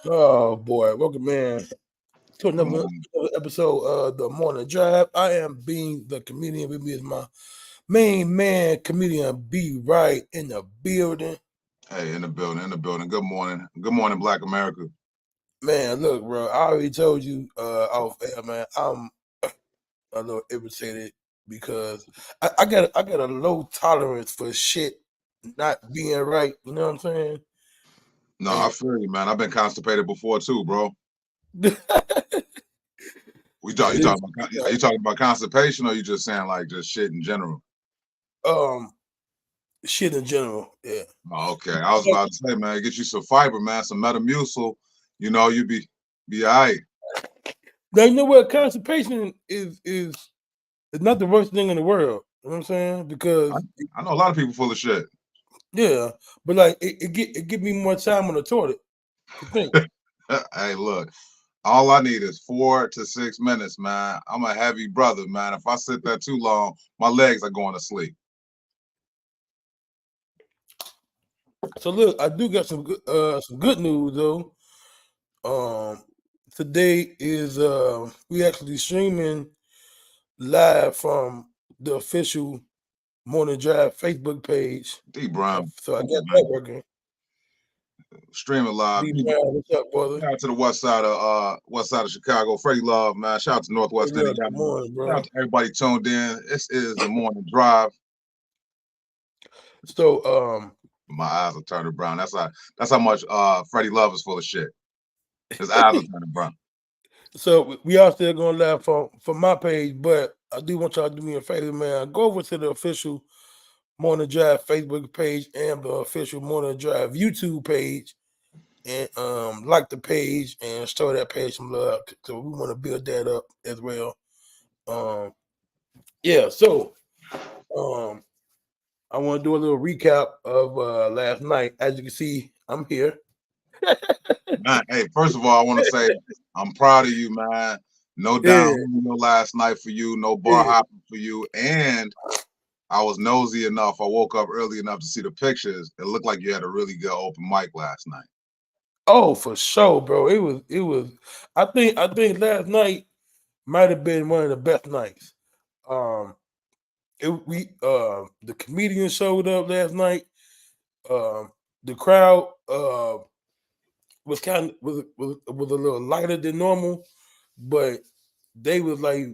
Oh boy, welcome man to Good morning. another episode of the Morning Drive. I am being the comedian. With me is my main man, comedian B Right in the building. Hey, in the building. Good morning. Good morning, Black America. Man, look, bro, I already told you off air, man. I'm a little irritated because I got a low tolerance for shit not being right. You know what I'm saying? No, I And feel you, man. I've been constipated before too, bro. You it's, talking about? Are you talking about constipation, or you just saying like just shit in general? um shit in general. Yeah. Oh, okay. I was about to say, man, get you some fiber, man, some Metamucil. You be all right. Now you know what constipation is not the worst thing in the world. You know what I'm saying? I, Because I know a lot of people full of shit. yeah, but like it give me more time on the toilet to think. Hey, look, all I need is 4 to 6 minutes, man. I'm a heavy brother, man. If I sit there too long, my legs are going to sleep. So look, I do got some good news though. Um, Today is we actually streaming live from the official Morning Drive Facebook page. D Brown, So I come got on, that man. working. Streaming live. D Brown, what's up, brother? Shout out to the west side of Chicago. Freddie Love, man. Shout out to Hey, Northwest look, good Indiana. morning, Shout out bro. to everybody tuned in. This is the morning drive. So My eyes are turning brown. That's how much Freddie Love is full of shit. His eyes are turning brown. So we are still going live for my page, but I do want y'all to do me a favor, man. Go over to the official Morning Drive Facebook page and the official Morning Drive YouTube page, and like the page and show that page some love. So we want to build that up as well. Um, yeah. So um, I want to do a little recap of last night. As you can see, I'm here. Man, hey, first of all, I want to say I'm proud of you, man. No Yeah, down last night for you, no bar yeah. hopping for you, and I was nosy enough. I woke up early enough to see the pictures. It looked like you had a really good open mic last night. Oh, for sure, bro. It was. I think last night might have been one of the best nights. Um, the comedian showed up last night. Um, the crowd was kind of was a little lighter than normal, but they was like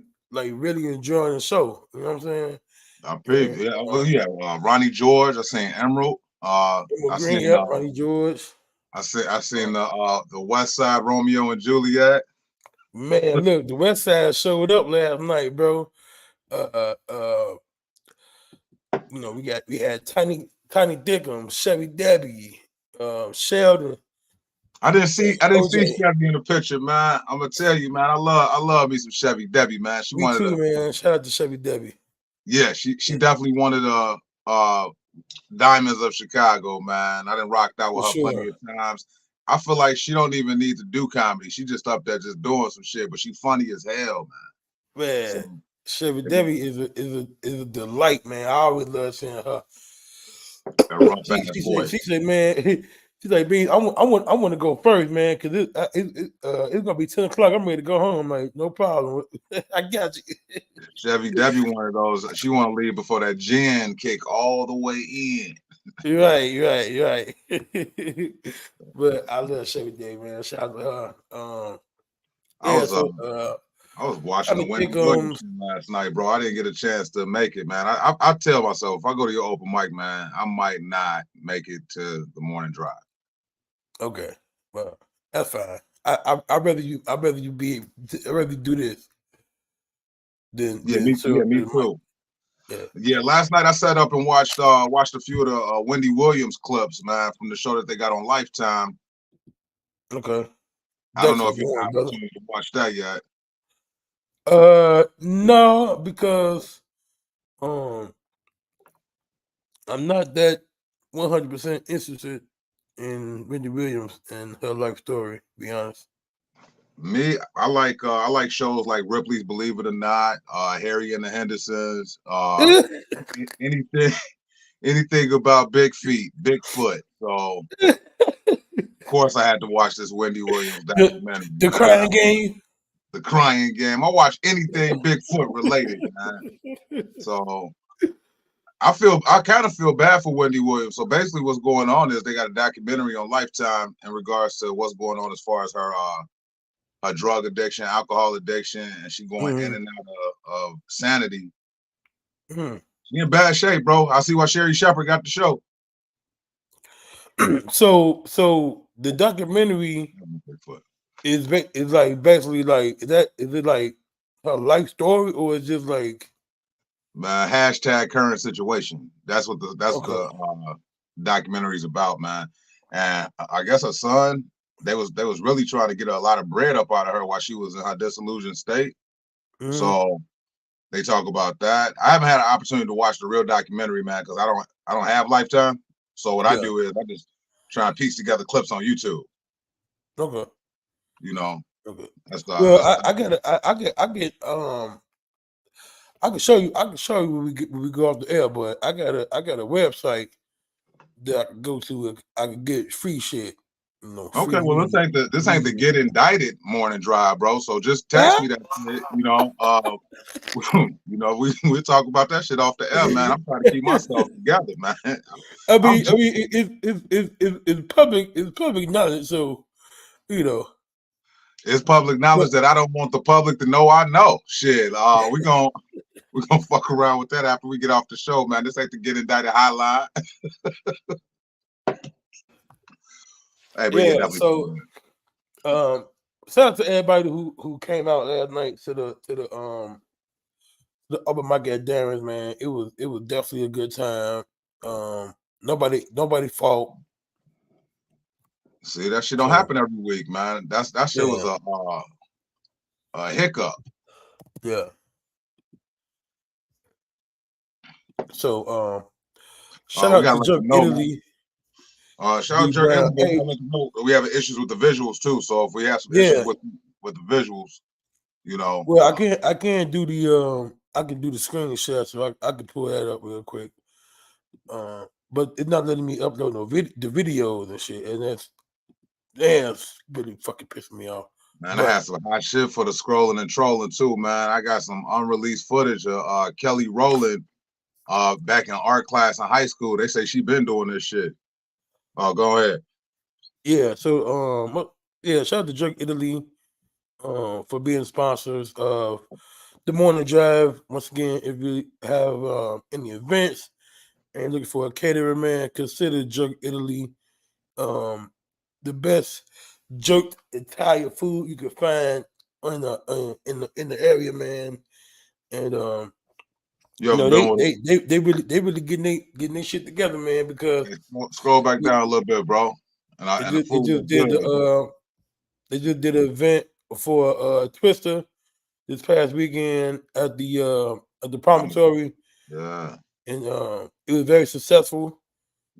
really enjoying the show. You know what I'm saying? I And peeped. Yeah, well, yeah. Ronnie George. I seen Emerald. Emma I Green, seen yep, Ronnie George. I seen Uh, the West Side Romeo and Juliet. Man, look, the West Side showed up last night, bro. Uh, uh, uh, we had Tiny Dickum, Chevy Debbie, Sheldon, I didn't see OJ. Chevy in the picture, man. I'm gonna tell you, man. I love me some Chevy Debbie, man. She Me wanted too, to, man. Shout out to Chevy Debbie. yeah, she Yeah, definitely wanted uh Diamonds of Chicago, man. I done rocked out for with her plenty sure, of times. I feel like she don't even need to do comedy. She just up there just doing some shit, but she funny as hell, man. So man. Chevy Debbie is a delight, man. I always love seeing her. that rough she ass she said she voice. said, man, she's like, Beans, I want to go first, man, because it's gonna be 10 o'clock. I'm ready to go home. I'm like, no problem. I got you. Chevy Debbie one of those. She want to leave before that gin kick all the way in. You're right, you're right. But I love Chevy Debbie, man. Shout out to her. I Yeah. was So I was watching trying the to Wendy think Williams last night, bro. I didn't get a chance to make it, man. I tell myself if I go to your open mic, man, I might not make it to the morning drive. okay, well that's fine. I'd rather do this than show Yeah, up to me the mic. too. Yeah. Yeah, last night I sat up and watched a few of the Wendy Williams clips, man, from the show that they got on Lifetime. Okay. I don't know Definitely if you going, had brother. opportunity to watch that yet. No, because um, I'm not that 100% interested in Wendy Williams and her life story. To be honest. Me, I like shows like Ripley's Believe It or Not, Harry and the Hendersons, anything anything about Big Feet, Bigfoot. So course, I had to watch this Wendy Williams The, documentary. the crying game. The crying game. I watch anything Bigfoot related, man. So I kind of feel bad for Wendy Williams. So basically, what's going on is they got a documentary on Lifetime in regards to what's going on as far as her drug addiction, alcohol addiction, and she going in and out of sanity. She in bad shape, bro. I see why Sherry Shepherd got the show. So the documentary is like basically like is it like her life story or is just like hashtag current situation? That's what the documentary's about, man. And I guess her son, they was really trying to get a lot of bread up out of her while she was in her disillusioned state. So they talk about that. I haven't had an opportunity to watch the real documentary, man, because I don't have Lifetime. So what I do is I just try and piece together clips on YouTube. Okay. You know. Okay. I can show you when we go off the air, but I got a website that I can go to. I can get free shit. You know, okay, well this ain't the get indicted morning drive, bro. So just text me that shit, you know. You know, we talk about that shit off the air, man. I'm trying to keep myself together, man. I mean, it's public knowledge, so you know. It's public knowledge that I don't want the public to know I know. Shit, we're gonna fuck around with that after we get off the show, man. This ain't the get indicted highlight. Hey, yeah, so shout out to everybody who came out last night to the open mic at Darren's, man. It was definitely a good time. Nobody fought. See, that shit don't happen every week, man. That shit was a hiccup. Yeah. So shout out to Jerk Italy. Shout out to Jerk Italy. We have issues with the visuals too. So if we have some issues with the visuals, you know. Well, I can't do the I can do the screenshot, so I can pull that up real quick. But it's not letting me upload the videos and shit, and that's really fucking pissing me off. Man, I had some hot shit for the scrolling and trolling too, man. I got some unreleased footage of Kelly Rowland back in art class in high school. They say she been doing this shit. Oh, go ahead. Yeah, so shout out to Jerk Italy for being sponsors of the Morning Drive. Once again, if you have any events and looking for a caterer, man, consider Jerk Italy the best jerked Italian food you can find in the area, man. And they really getting their shit together, man. Because scroll back down a little bit, bro. They just did an event for Twister this past weekend at the promontory. Yeah, and it was very successful.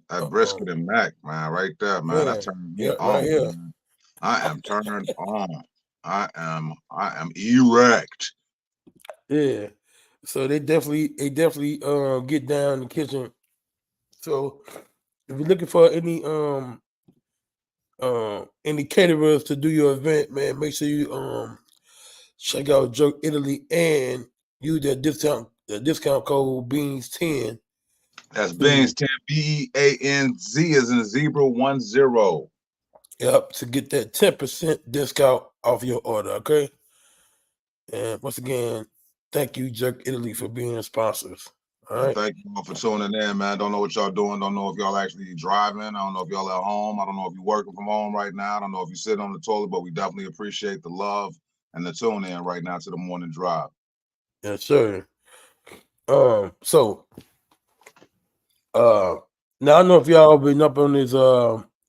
That brisket and mac, man, right there, man. That turned me on. Right here. I am turned on. I am erect. Yeah. So they definitely get down in the kitchen. So if you're looking for any caterers to do your event, man, make sure you check out Jerk Italy and use that discount code BEANS10. That's BEANS10, BEANZ as in zebra 10. Yep, to get that 10% discount off your order, okay? And once again, thank you, Jerk Italy, for being sponsors. All right. Thank you all for tuning in, man. Don't know what y'all doing. Don't know if y'all actually driving. I don't know if y'all at home. I don't know if you're working from home right now. I don't know if you're sitting on the toilet, but we definitely appreciate the love and the tune in right now to the Morning Drive. Yes, sir. So now I don't know if y'all been up on this.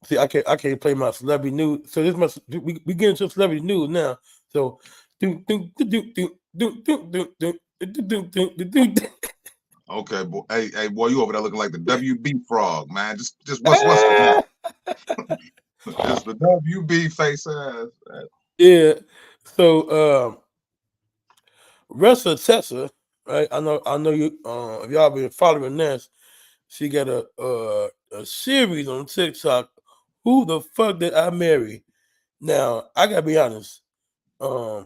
See, I can't play my celebrity news. So this must we get into celebrity news now. So Okay, boy. Hey, boy, you over there looking like the WB frog, man. Just what's the just the WB face ass. Yeah. So Ressa Tessa, right? I know you. If y'all been following this, she got a series on TikTok Who the fuck did I marry? Now, I gotta be honest. I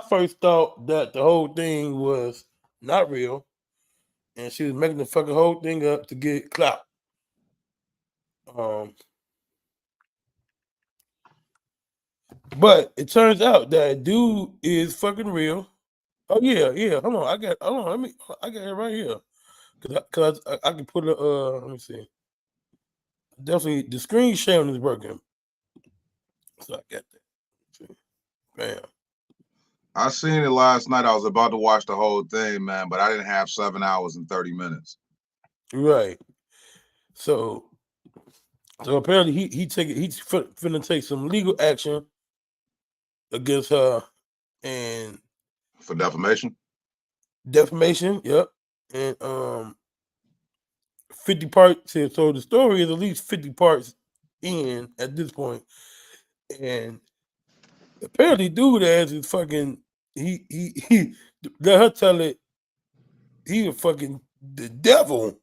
first thought that the whole thing was not real, and she was making the fucking whole thing up to get clout. But it turns out that dude is fucking real. Oh yeah. Hold on, I got it right here. Cause I can put a let me see. Definitely the screen sharing is working. So I got that. Bam. I seen it last night. I was about to watch the whole thing, man, but I didn't have 7 hours and 30 minutes. Right. So apparently he's finna take some legal action against her and for defamation. Yep. And 50 parts here. So the story is at least 50 parts in at this point. And apparently dude ass is fucking he let her tell it he was fucking the devil.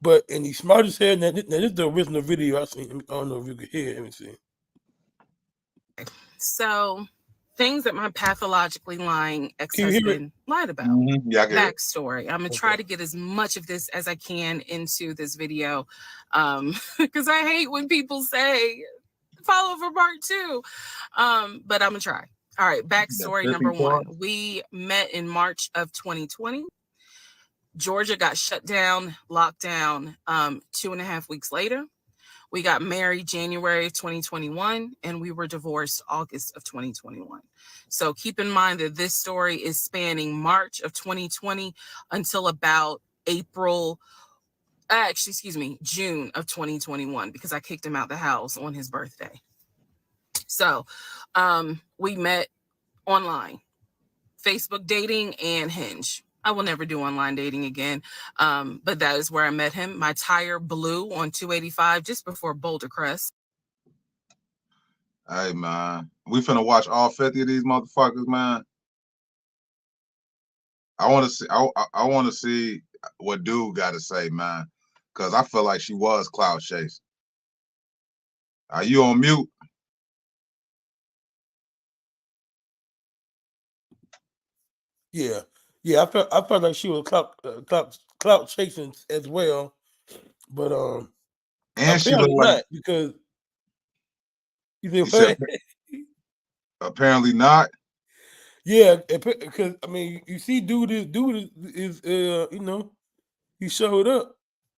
But and he's smart as hell. Now this is the original video I seen. I don't know if you could hear it. Let me see. So things that my pathologically lying ex-husband lied about. Mm-hmm. Yeah, backstory. I'm gonna try to get as much of this as I can into this video, because I hate when people say follow for part 2. But I'm gonna try. All right, backstory number 1. We met in March of 2020. Georgia got shut down, locked down 2.5 weeks later. We got married January of 2021, and we were divorced August of 2021. So keep in mind that this story is spanning March of 2020 until about June of 2021, because I kicked him out the house on his birthday. So we met online, Facebook dating and Hinge. I will never do online dating again. But that is where I met him. My tire blew on 285 just before Boulder Crest. Hey, man. We finna watch all 50 of these motherfuckers, man. I want to see what dude got to say, man. Because I feel like she was cloud chasing. Are you on mute? Yeah. I felt like she was clout chasing as well, but and she looked like not, because you said apparently not. Yeah, because I mean, you see, dude is you know, he showed up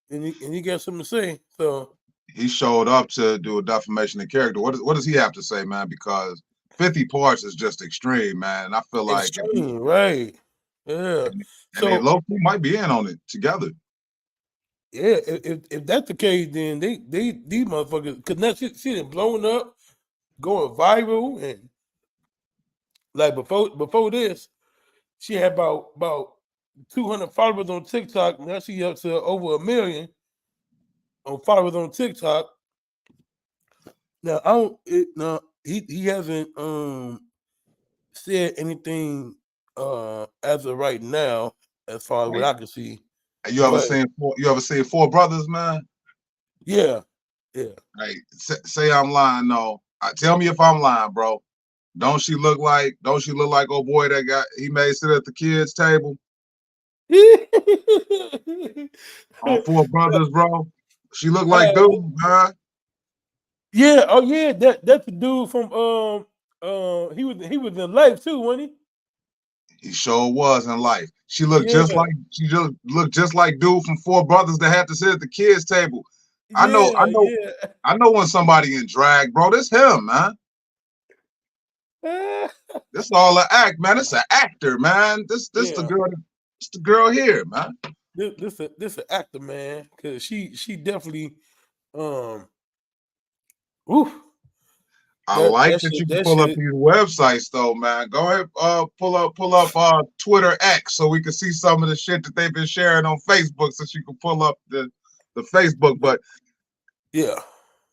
and he got something to say. So he showed up to do a defamation of character. What does he have to say, man? Because 50 parts is just extreme, man. And I feel like extreme, right? Yeah. And they low-key might be in on it together. Yeah, if that's the case, then these motherfuckers, because now she done blowing up, going viral, and like before this, she had about 200 followers on TikTok. Now she up to over 1 million on followers on TikTok. Now he hasn't said anything as of right now, as far as what I can see. You ever seen Four Brothers, man? Yeah. Hey, say I'm lying, though. Tell me if I'm lying, bro. Don't she look like old boy that he made sit at the kids' table? On Four Brothers, bro. She look like dude, man. Yeah, oh yeah, that's the dude from he was in Life too, wasn't he? He sure was in Life. She looked just like dude from Four Brothers that had to sit at the kids' table. I know when somebody in drag, bro. This him, man. This all an act, man. It's an actor, man. This the girl. It's the girl here, man. This an actor, man. Cause she definitely I like that you can pull up these websites, though, man. Go ahead, pull up Twitter X so we can see some of the shit that they've been sharing on Facebook, so you can pull up the Facebook. But yeah,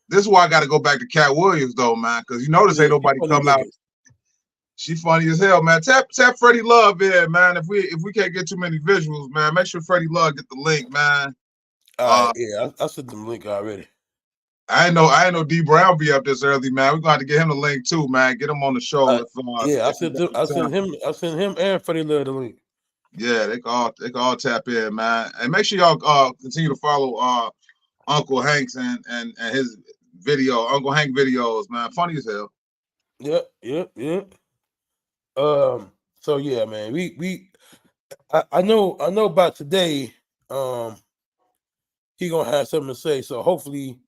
this is why I got to go back to Cat Williams, though, man, because you notice ain't nobody come out. She funny as hell, man. Tap Freddie Love in, man. If we can't get too many visuals, man, make sure Freddie Love get the link, man. Yeah, I sent them link already. I ain't know D Brown be up this early, man. We're gonna have to get him the link too, man. Get him on the show Yeah, if he got the time. I sent him and Freddie Love the link. Yeah, they can all tap in, man. And make sure y'all continue to follow Uncle Hank's and his Uncle Hank videos, man. Funny as hell. Yep. So yeah, man. I know about today. He gonna have something to say. So hopefully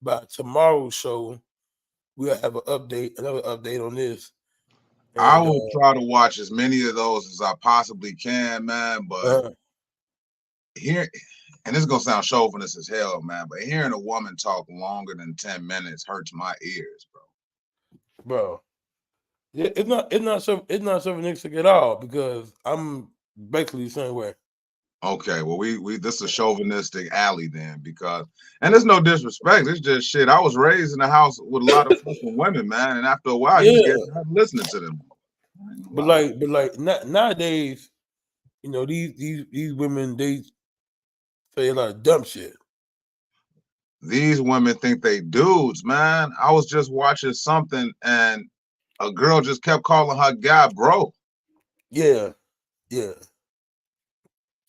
by tomorrow's show, we'll have another update on this. And, I will try to watch as many of those as I possibly can, man. But here, and this is gonna sound chauvinist as hell, man. But hearing a woman talk longer than 10 minutes hurts my ears, bro. Yeah, it's not chauvinistic at all because I'm basically the same way. Okay, well this is a chauvinistic alley then because, and there's no disrespect, it's just shit. I was raised in a house with a lot of fucking women, man, and after a while you get listening to them. But like nowadays, you know, these women, they say a lot of dumb shit. These women think they dudes, man. I was just watching something and a girl just kept calling her guy bro. Yeah.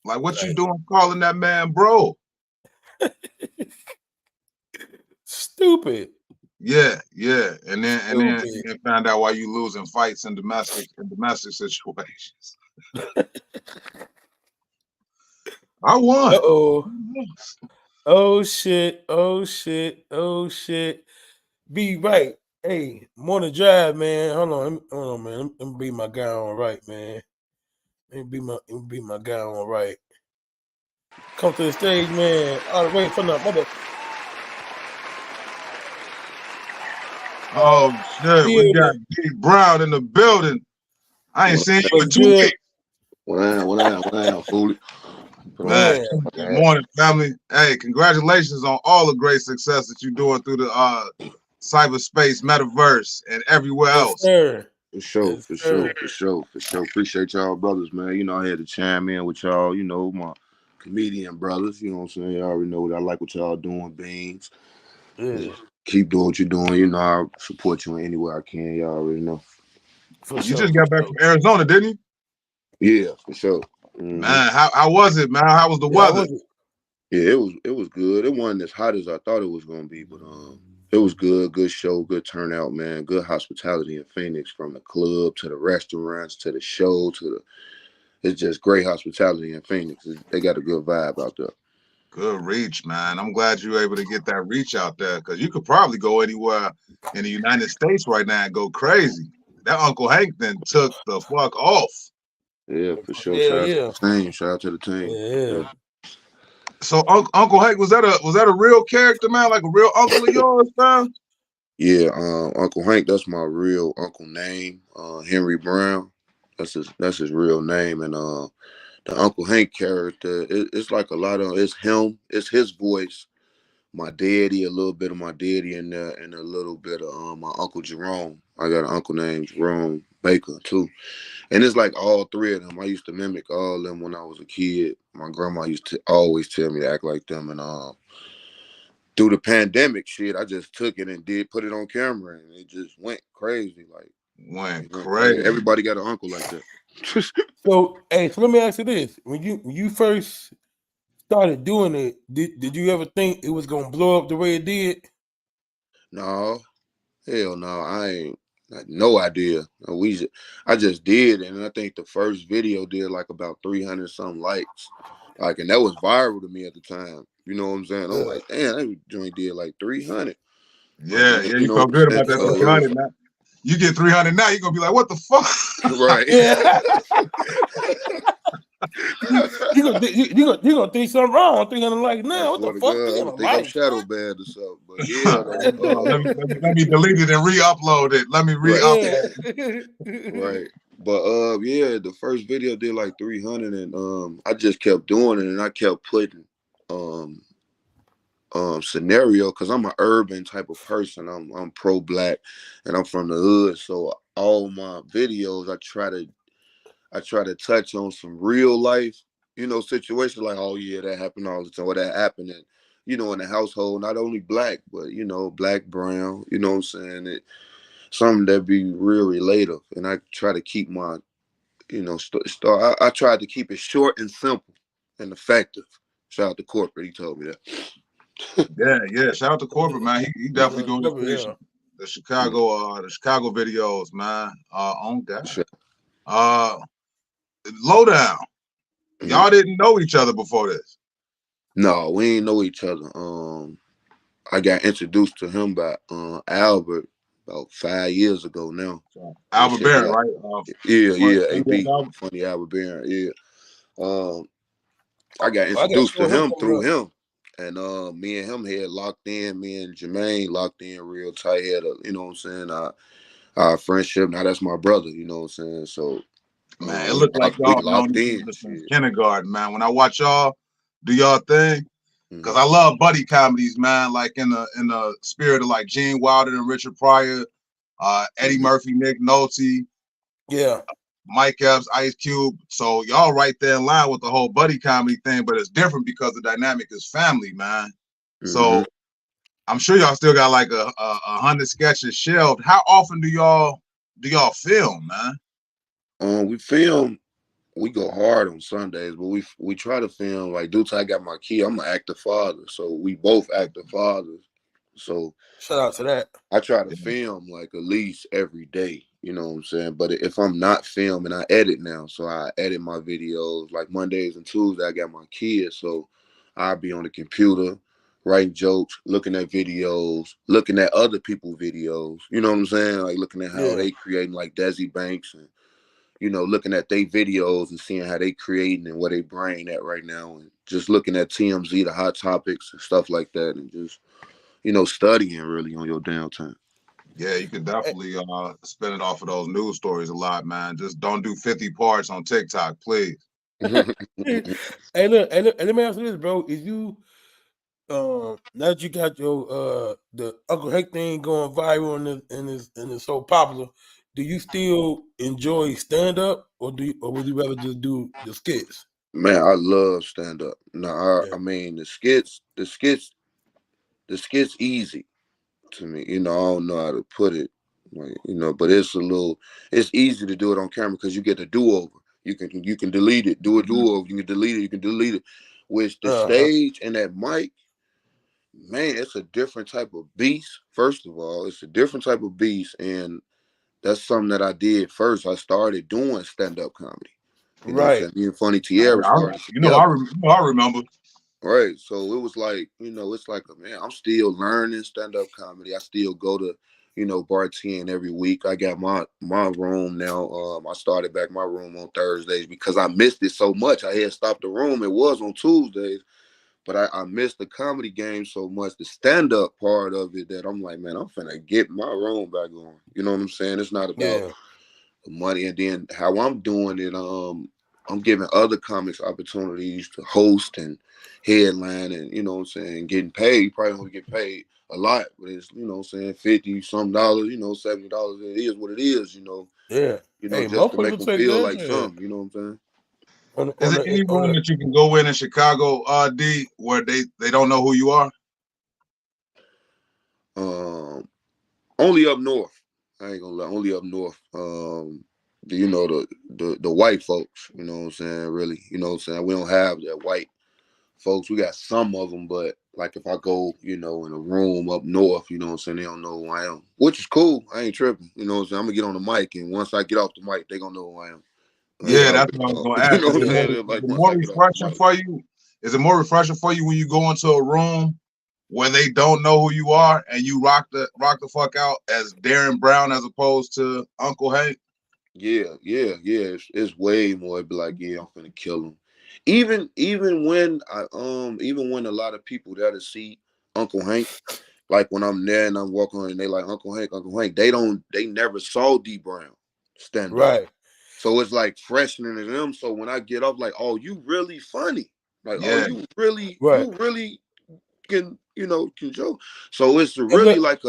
Like, what you doing calling that man bro? Stupid. Yeah. And then you find out why you losing fights in domestic situations. I won. Oh shit. Be right. Hey, Morning Drive, man. Hold on, man. Let me be my guy on right, man. Let me be my guy on right. Come to the stage, man. All the way from the mother. Oh shit, we got D Brown in the building. I ain't seen you in 2 weeks. What I fool? Man, good morning, family. Hey, congratulations on all the great success that you're doing through the cyberspace, metaverse, and everywhere else. Sir. For sure. Appreciate y'all brothers, man. You know, I had to chime in with y'all, you know, my comedian brothers, you know what I'm saying? Y'all already know what I like what y'all doing, Beans. Yeah. Keep doing what you're doing. You know, I support you in any way I can. Y'all already know. You just got back from Arizona, didn't you? Yeah, for sure. Mm-hmm. Man, how was it, man? How was the weather? Yeah, it was good. It wasn't as hot as I thought it was gonna be, but it was good. Good show, good turnout, man. Good hospitality in Phoenix, from the club to the restaurants to the show it's just great hospitality in Phoenix. They got a good vibe out there. Good reach, man. I'm glad you were able to get that reach out there because you could probably go anywhere in the United States right now and go crazy. That Uncle Hank then took the fuck off. Yeah, for sure. Shout out to the team. Yeah. So Uncle Hank, was that a real character, man? Like a real uncle of yours, man? Yeah, Uncle Hank, that's my real uncle name. Henry Brown. That's his real name. And the Uncle Hank character, it's like a lot of, it's him, it's his voice, my daddy, a little bit of my daddy in there, and a little bit of my Uncle Jerome. I got an uncle named Jerome Baker too. And it's like all three of them. I used to mimic all of them when I was a kid. My grandma used to always tell me to act like them. And through the pandemic shit, I just took it and put it on camera, and it just went crazy. Like went crazy. Everybody got an uncle like that. So let me ask you this: when you first started doing it, did you ever think it was gonna blow up the way it did? No, hell no. I ain't. No idea. I just did, and I think the first video did like about 300 something likes, like, and that was viral to me at the time. You know what I'm saying? I'm like, damn, that joint did like 300. Yeah, you felt good about that 300 now. You get 300 now, you're gonna be like, what the fuck? Right. Yeah. you gonna think something wrong. 300 likes now. What the fuck? I think I'm shadow banned or something. But yeah, let me delete it and re-upload it. Let me re-upload it. Right. But yeah, the first video did like 300, and I just kept doing it, and I kept putting scenario, because I'm an urban type of person. I'm pro-black, and I'm from the hood, so all my videos I try to touch on some real life, you know, situations like, oh yeah, that happened all the time, or that happened, and you know, in the household, not only black, but, you know, black, brown, you know what I'm saying? Something that be real relative. And I try to keep my, you know, I tried to keep it short and simple and effective. Shout out to Corporate, he told me that. Yeah. Shout out to Corporate, man. He definitely doing his thing. Yeah. The Chicago videos, man. On that. Sure. Lowdown. Mhm. Y'all didn't know each other before this. No, we ain't know each other. I got introduced to him by Albert about 5 years ago now. Albert Barron, right? AP, funny Albert Barron, yeah. I got introduced to him through him, and me and him had locked in. Me and Jermaine locked in real tight. Had you know what I'm saying? Our friendship. Now that's my brother. You know what I'm saying? So man, it looked like y'all locked in since kindergarten, man. When I watch y'all do y'all thing, because I love buddy comedies, man. Like in the spirit of like Gene Wilder and Richard Pryor, Eddie Murphy, Nick Nolte, yeah, Mike Epps, Ice Cube. So y'all right there in line with the whole buddy comedy thing, but it's different because the dynamic is family, man. So I'm sure y'all still got like a 100 sketches shelved. How often do y'all film, man? We film. We go hard on Sundays, but we try to film like due to I got my kid. I'm an active father, so we both active fathers. So shout out to that. I try to film like at least every day. You know what I'm saying? But if I'm not filming, I edit now. So I edit my videos like Mondays and Tuesdays. I got my kids, so I'll be on the computer writing jokes, looking at videos, looking at other people's videos. You know what I'm saying? Like looking at how they creating, like Desi Banks, and you know, looking at their videos and seeing how they creating and where they brain at right now, and just looking at TMZ, the hot topics and stuff like that, and just, you know, studying really on your downtime. Yeah, you can definitely spin it off of those news stories a lot, man. Just don't do 50 parts on TikTok, please. Hey, look, let me ask you this, bro. Is you now that you got your the Uncle Hank thing going viral and it's so popular, do you still enjoy stand up, or would you rather just do the skits? Man, I love stand up. No, I mean the skits easy to me. You know, I don't know how to put it, like, you know, but it's easy to do it on camera because you get a do-over. You can delete it, do a do-over. You can delete it. With the stage and that mic, man, it's a different type of beast. First of all, it's a different type of beast, and that's something that I did first. I started doing stand-up comedy. You know what I'm saying? Me and Funny Tierra started I remember. Right. So it was like, you know, it's like, man, I'm still learning stand-up comedy. I still go to, you know, Bar 10 every week. I got my room now. I started back my room on Thursdays because I missed it so much. I had stopped the room. It was on Tuesdays, but I missed the comedy game so much, the stand-up part of it, that I'm like, man, I'm finna get my room back on. You know what I'm saying? It's not about the money. And then how I'm doing it, I'm giving other comics opportunities to host and headline, and you know what I'm saying, getting paid. You probably don't get paid a lot, but it's, you know what I'm saying, $50-some, you know, $70. It is what it is, you know. Yeah. You know, just to make them feel like something, you know what I'm saying? Is there any room that you can go in Chicago, D, where they don't know who you are? Only up north. I ain't gonna lie, only up north. You know, the white folks, you know what I'm saying, really, you know what I'm saying, we don't have that white folks. We got some of them, but like if I go, you know, in a room up north, you know what I'm saying, they don't know who I am, which is cool. I ain't tripping, you know what I'm saying. I'm gonna get on the mic, and once I get off the mic, they gonna know who I am. Yeah, that's what I was gonna ask. You know what I'm saying? Like, more refreshing for you? Is it more refreshing for you when you go into a room where they don't know who you are and you rock the fuck out as Darren Brown as opposed to Uncle Hank? Yeah. It's way more. It'd be like, yeah, I'm finna kill him. Even when a lot of people there to see Uncle Hank, like when I'm there and I'm walking and they like Uncle Hank, they never saw D Brown stand up. Right. So it's like freshening to them. So when I get up, like, oh, you really funny. Like, oh, you really can can joke. So it's And really look,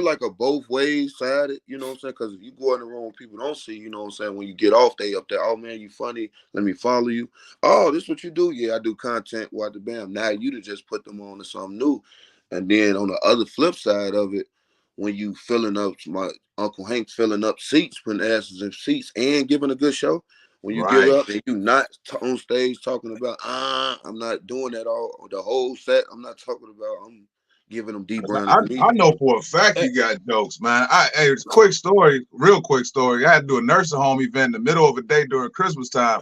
like a both ways sided, you know what I'm saying? Because if you go in the room, people don't see, you know what I'm saying, when you get off, they up there, oh man, you funny, let me follow you. Oh, this what you do? Yeah, I do content, what the bam. Now you to just put them on to something new. And then on the other flip side of it, when you filling up, my Uncle Hank filling up seats, putting asses in seats and giving a good show. When you give Right. up and you not on stage talking about, I'm not doing that all the whole set. I'm not talking about, I'm giving them D 'Cause Brown I, and I comedian. know for a fact eh, you got jokes, man. It's a quick story, real quick story. I had to do a nursing home event in the middle of a day during Christmas time.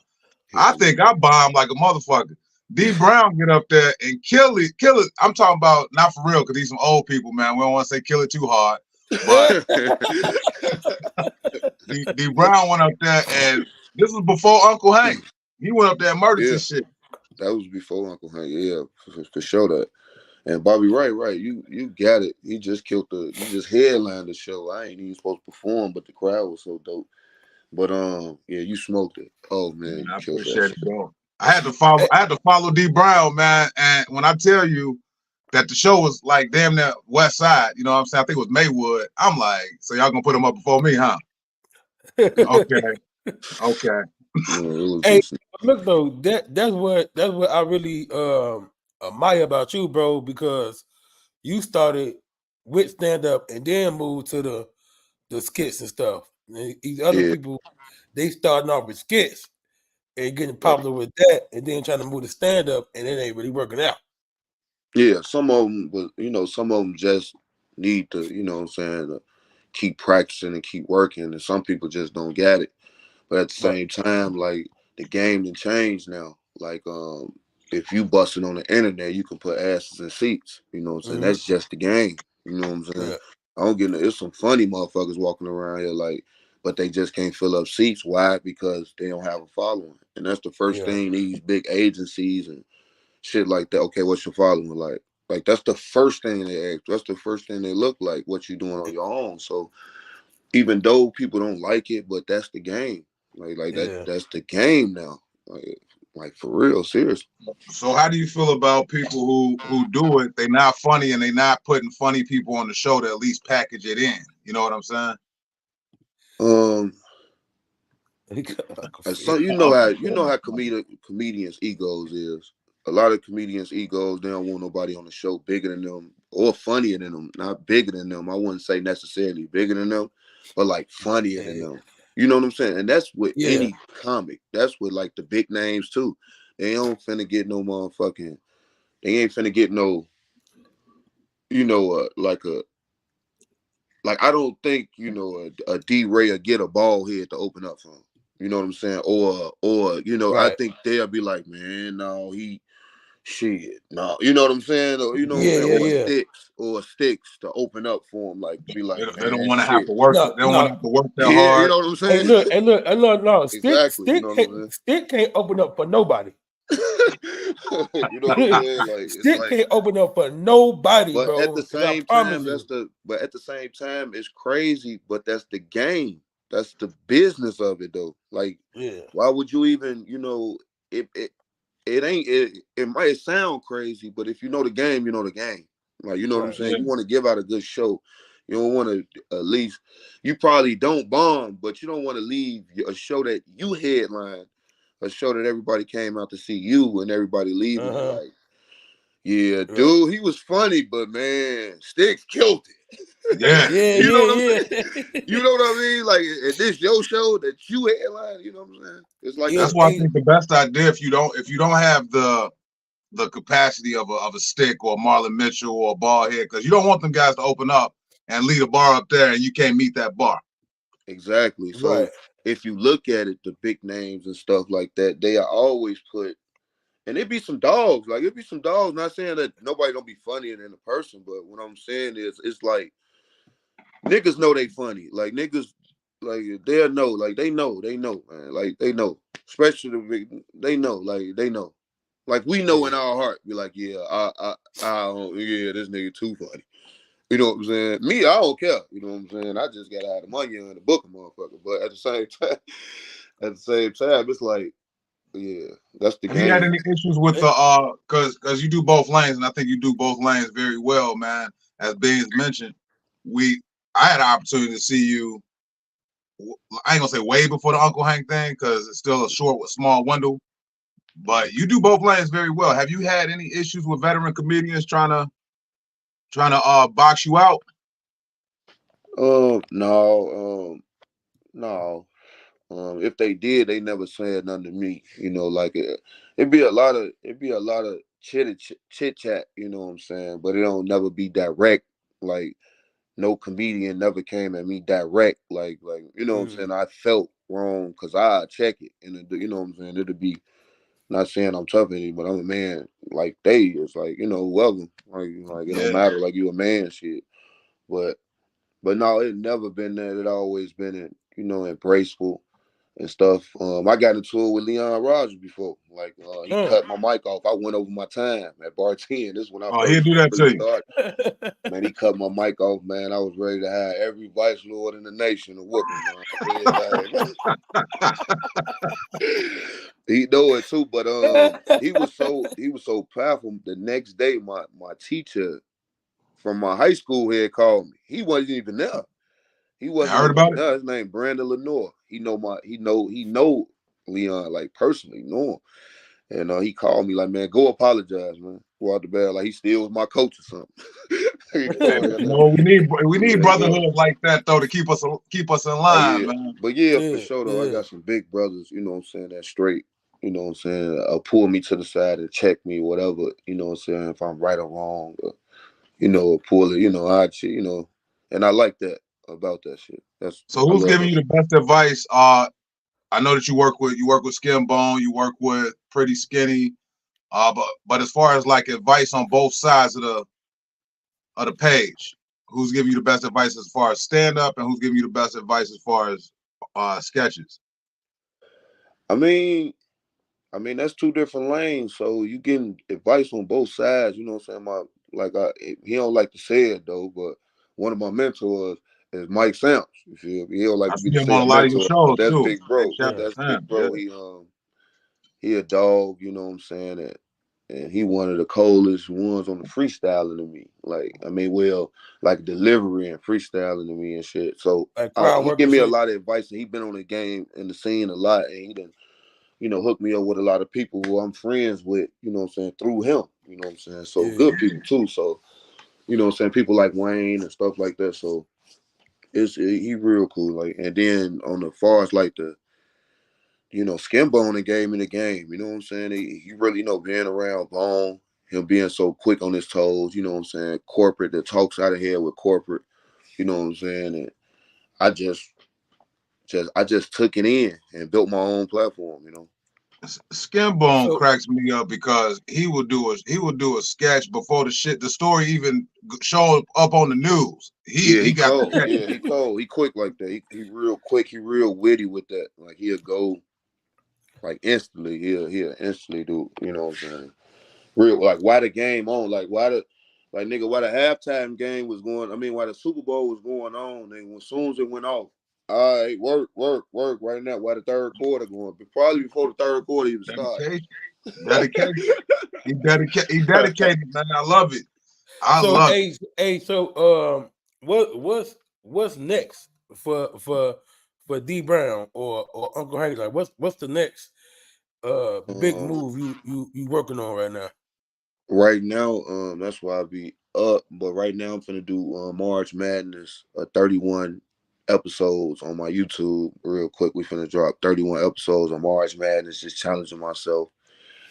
I Hell think I bombed like a motherfucker. D Brown get up there and kill it. I'm talking about not for real, because these some old people, man. We don't want to say kill it too hard. But D Brown went up there, and this was before Uncle Hank. He went up there and murdered yeah, this shit. that was before Uncle Hank. Yeah, for sure that. And Bobby right. You got it. He just you just headlined the show. I ain't even supposed to perform, but the crowd was so dope. But yeah, you smoked it. Oh man, Man, you I killed that appreciate it, shit. bro. I had to follow D Brown, man. And when I tell you that the show was like damn near West Side, you know what I'm saying? I think it was Maywood. I'm like, so y'all gonna put him up before me, huh? Okay, okay. You know, it was hey, just look though, that's what I really admire about you, bro, because you started with stand up and then moved to the skits and stuff. And these other yeah. people, they starting off with skits and getting popular with that, and then trying to move to stand up, and it ain't really working out. Yeah, some of them, but some of them just need to, what I'm saying, to keep practicing and keep working, and some people just don't get it. But at the Right. same time, like the game done changed now. Like, if you busting on the internet, you can put asses in seats. You know what I'm saying? Mm-hmm. That's just the game. You know what I'm saying? Yeah. I don't get it. It's some funny motherfuckers walking around here, like, but they just can't fill up seats. Why? Because they don't have a following, and that's the first Yeah. thing these big agencies and shit like that. Okay, what's your following like? Like that's the first thing they ask. That's the first thing they look like. What you doing on your own? So even though people don't like it, but that's the game. Like Yeah. that's the game now. Like for real, seriously. So how do you feel about people who do it? They not funny and they not putting funny people on the show to at least package it in. You know what I'm saying? Um, I can so feel you know how comedians' egos is. A lot of comedians' egos, they don't want nobody on the show bigger than them or funnier than them. Not bigger than them. I wouldn't say necessarily bigger than them, but like funnier than it. them. You know what I'm saying? And that's with Yeah. any comic. That's with like the big names too. They don't finna get no motherfucking. They ain't finna get no. Like I don't think a D Ray will get a ball head to open up for him. You know what I'm saying? Or I Right. think they'll be like, man, no, shit, no. You know what I'm saying? Or you know what I'm Yeah. saying? Yeah. Yeah. Or sticks to open up for him, like to be like, They don't man, want to have shit. to work. No. They don't want to No. have to work that Yeah, you hard. know what I'm Hey, saying? look. Hey, look. Hey, look. No. Exactly. You know what I'm saying? Stick can't open up for nobody. You know what I'm saying? Like it's Stick like, can't open up for nobody, but at bro. the Cause I same promise time, you. it's crazy, but that's the game. That's the business of it though. Like, Yeah. why would you even, it ain't it might sound crazy, but if you know the game, you know the game. Like, you know what I'm Right. saying? Yeah. You want to give out a good show. You don't want to at least you probably don't bomb, but you don't want to leave a show that you headline, a show that everybody came out to see you and everybody leaving it Uh-huh. like, yeah, Right. dude, he was funny, but man, Sticks killed it. Yeah. Yeah. You know what I'm Yeah. saying? Yeah. You know what I mean? Like, and this your show that you headline, you know what I'm saying? It's like Yeah. That's that. why I Hey. think the best idea, if you don't have the capacity of a Stick or Marlon Mitchell or a ball head, because you don't want them guys to open up and lead a bar up there and you can't meet that bar. Exactly. Right. So if you look at it, the big names and stuff like that, they are always put, and it be some dogs. Like it be some dogs. Not saying that nobody don't be funnier than a person, but what I'm saying is, it's like niggas know they funny. Like niggas, like they'll know. Like they know, man. Like they know. Especially the big, they know. Like they know. Like we know in Yeah. our heart, be like, yeah, yeah, this nigga too funny. You know what I'm saying? Me, I don't care. You know what I'm saying? I just gotta have the money in the book, a motherfucker. But at the same time, it's like, yeah, That's the Have you had game. any issues with the because you do both lanes, and I think you do both lanes very well, man. As Beans mentioned, I had an opportunity to see you. I ain't gonna say way before the Uncle Hank thing because it's still a short with small window, but you do both lanes very well. Have you had any issues with veteran comedians trying to box you out? No, no. If they did, they never said nothing to me. You know, like it'd be a lot of chit chat. You know what I'm saying? But it don't never be direct. Like no comedian never came at me direct. Like you know what I'm saying? I felt wrong because I check it, and you know what I'm saying? It'll be not saying I'm tough any, but I'm a man. Like they, it's like you know, welcome. Like it don't matter. Like you a man, shit. But no, it never been that. It always been embraceful and stuff. I got into it with Leon Rogers before. Like he cut my mic off. I went over my time at bar 10. This is when I he'll do that to you. started. Man, he cut my mic off, man. I was ready to have every vice lord in the nation to whoop him. He know it too, but he was so powerful. The next day, my teacher from my high school had called me. He wasn't even there. He wasn't. I heard about it. His name Brandon Lenore. He know Leon like personally, know him, and he called me like, man, go apologize, man. Go out the bed like he still was my coach or something. We need brotherhood like that though to keep us in line, man. But for sure though, I got some big brothers. You know what I'm saying? That's straight. You know what I'm saying? Pull me to the side and check me, whatever. You know what I'm saying? If I'm right or wrong, or pull it. And I like that about that shit. So who's giving you the best advice? I know that you work with Skin Bone, you work with Pretty Skinny, but as far as like advice on both sides of the page, who's giving you the best advice as far as stand up, and who's giving you the best advice as far as sketches? I mean that's two different lanes, so you getting advice on both sides. You know what I'm saying? He don't like to say it though, but one of my mentors is Mike Samps. You feel me? He don't like to be the same mentor, but that's Big Bro. That's Big Bro. Yeah. He a dog. You know what I'm saying? And he one of the coldest ones on the freestyling to me. Like delivery and freestyling to me and shit. So he give me a lot of advice, and he been on the game and the scene a lot, and he done hook me up with a lot of people who I'm friends with, you know what I'm saying, through him, you know what I'm saying? So good people too. So, you know what I'm saying, people like Wayne and stuff like that. So he real cool. Like, and then on the far as like the, Skin Bone and gave me the game, you know what I'm saying? He really being around Bone, him being so quick on his toes, you know what I'm saying? Corporate that talks out of here with corporate, you know what I'm saying? And I just took it in and built my own platform, Skin Bone cracks me up because he would do a sketch before the story even showed up on the news. He got cold. He cold. He quick like that. He real quick. He real witty with that. Like he'll go like instantly. He'll instantly do. You know what I'm saying? Real like why the game on? Like why the halftime game was going? I mean why the Super Bowl was going on? And as soon as it went off. All right, work right now. Why the third quarter going? But probably before the third quarter even started. Dedication. He dedicated, man. I love it. I love it. So what's next for D Brown or Uncle Hank? Like what's the next big move you working on right now? Right now, that's why I be up. But right now, I'm gonna do March Madness, 31 episodes on my YouTube real quick. We finna drop 31 episodes on March Madness, just challenging myself.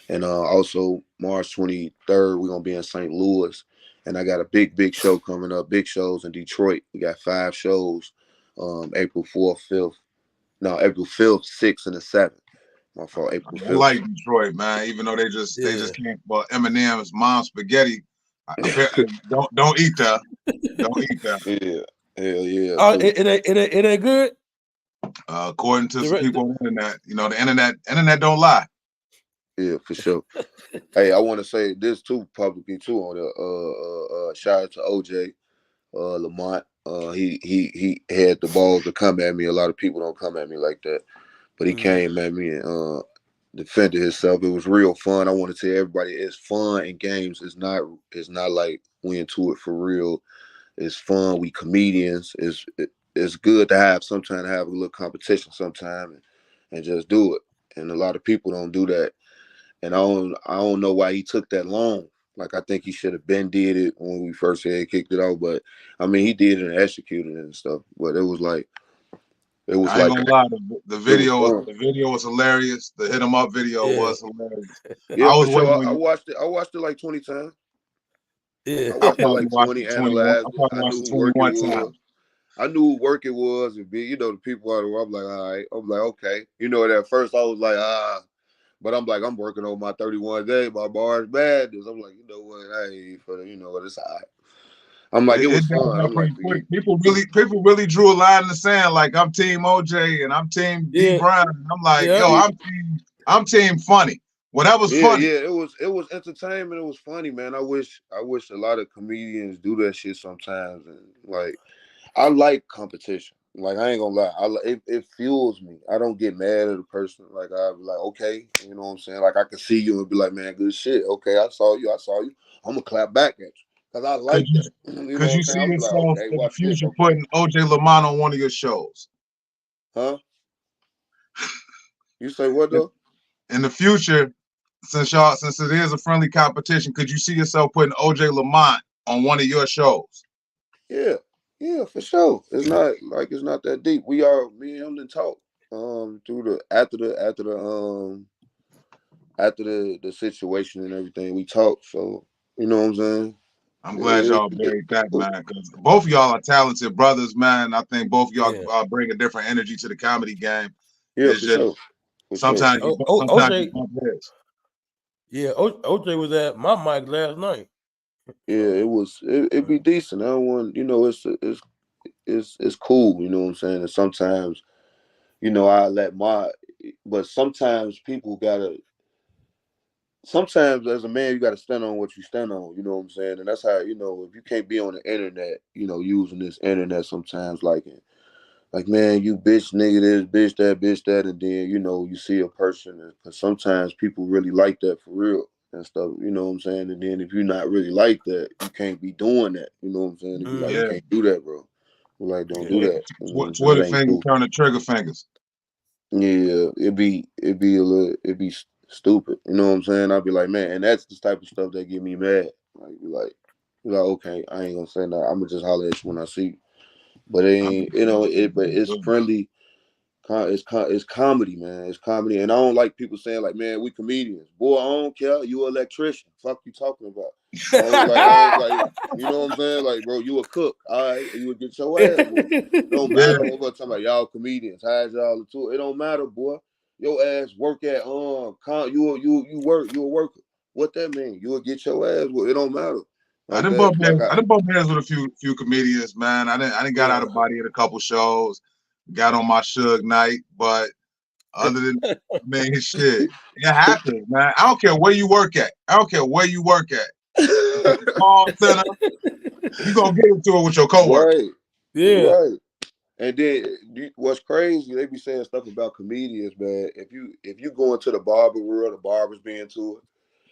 And also March 23rd, we're gonna be in St. Louis, and I got a big show coming up. Big shows in Detroit. We got 5 shows. April 4th, 5th. No, April 5th, 6th, and the 7th. My fault. April 5th. I like Detroit, man. Even though they just can't. Well, Eminem's Mom Spaghetti. Don't eat that. Don't eat that. Yeah. Hell yeah. Oh, it ain't good. According to some people on the internet, the internet don't lie. Yeah, for sure. Hey, I want to say this too publicly too on the shout out to OJ Lamont. He had the balls to come at me. A lot of people don't come at me like that, but he came at me and defended himself. It was real fun. I want to tell everybody it's fun in games. It's not like we into it for real. It's fun. We comedians. It's good to have sometimes have a little competition sometime and just do it. And a lot of people don't do that. And I don't know why he took that long. Like I think he should have been did it when we first had kicked it out. But I mean he did it and executed it and stuff. But it was like I ain't gonna lie, the video was hilarious. The hit 'em up video was hilarious. Yeah, I was waiting. I watched it like 20 times. Yeah, I watched it like 20, analyzed it. I knew who work it was. I knew who work it was, and be, the people out there. I'm like, all right. I'm like, okay. At first I was like, but I'm like, I'm working on my 31 day, my bars madness. I'm like, what? Hey, what? It's all right. I'm like, it was fun. I'm like, people really drew a line in the sand. Like I'm Team OJ and I'm Team D Brown. And I'm like, I'm team funny. Whatever's funny. Yeah, it was entertainment. It was funny, man. I wish a lot of comedians do that shit sometimes. And like, I like competition. Like I ain't gonna lie, it fuels me. I don't get mad at a person. Like I be like, okay, you know what I'm saying? Like I can see you and be like, man, good shit. Okay, I saw you. I'm gonna clap back at you. Cause I like that. Because you see yourself in the future putting OJ Lamont on one of your shows. Huh? You say what though? In the future, since it is a friendly competition, could you see yourself putting OJ Lamont on one of your shows? Yeah, for sure. It's not that deep. Me and him didn't talk. After the situation and everything, we talked. So you know what I'm saying? I'm glad y'all buried that, man, because both of y'all are talented brothers, man. I think both of y'all bring a different energy to the comedy game. Yeah, for sure. Sometimes OJ was at my mic last night. Yeah, it'd be decent. I don't want, it's cool, you know what I'm saying? And sometimes, but sometimes people sometimes as a man, you gotta stand on what you stand on, you know what I'm saying? And that's how, if you can't be on the internet, using this internet sometimes like man, you bitch nigga this, bitch that, and then, you see a person, because sometimes people really like that for real and stuff, you know what I'm saying? And then if you're not really like that, you can't be doing that, you know what I'm saying? If you you can't do that, bro. Like, don't do that. Twitter fingers turn to trigger fingers. Yeah, it'd be stupid, you know what I'm saying? I'd be like, man, and that's the type of stuff that get me mad. Like, okay, I ain't gonna say nothing. I'm gonna just holler at you when I see you. But it ain't, but it's friendly. It's comedy, man. It's comedy, and I don't like people saying like, "Man, we comedians." Boy, I don't care. You an electrician. Fuck you talking about? Like, you know what I'm saying? Like, bro, you a cook. All right, you would get your ass. It don't matter. We're talking about y'all comedians. How's y'all the tool? It don't matter, boy. Your ass work at you work. You a worker. What that mean? You will get your ass. It don't matter. I done bump heads with a few comedians, man. I didn't got out of body at a couple shows. Got on my Suge Knight, but other than shit, it happens, man. I don't care where you work at. Call center, you gonna get into it with your coworker. Right. Yeah. Right. And then what's crazy, they be saying stuff about comedians, man. If you go into the barber world, the barbers be into it.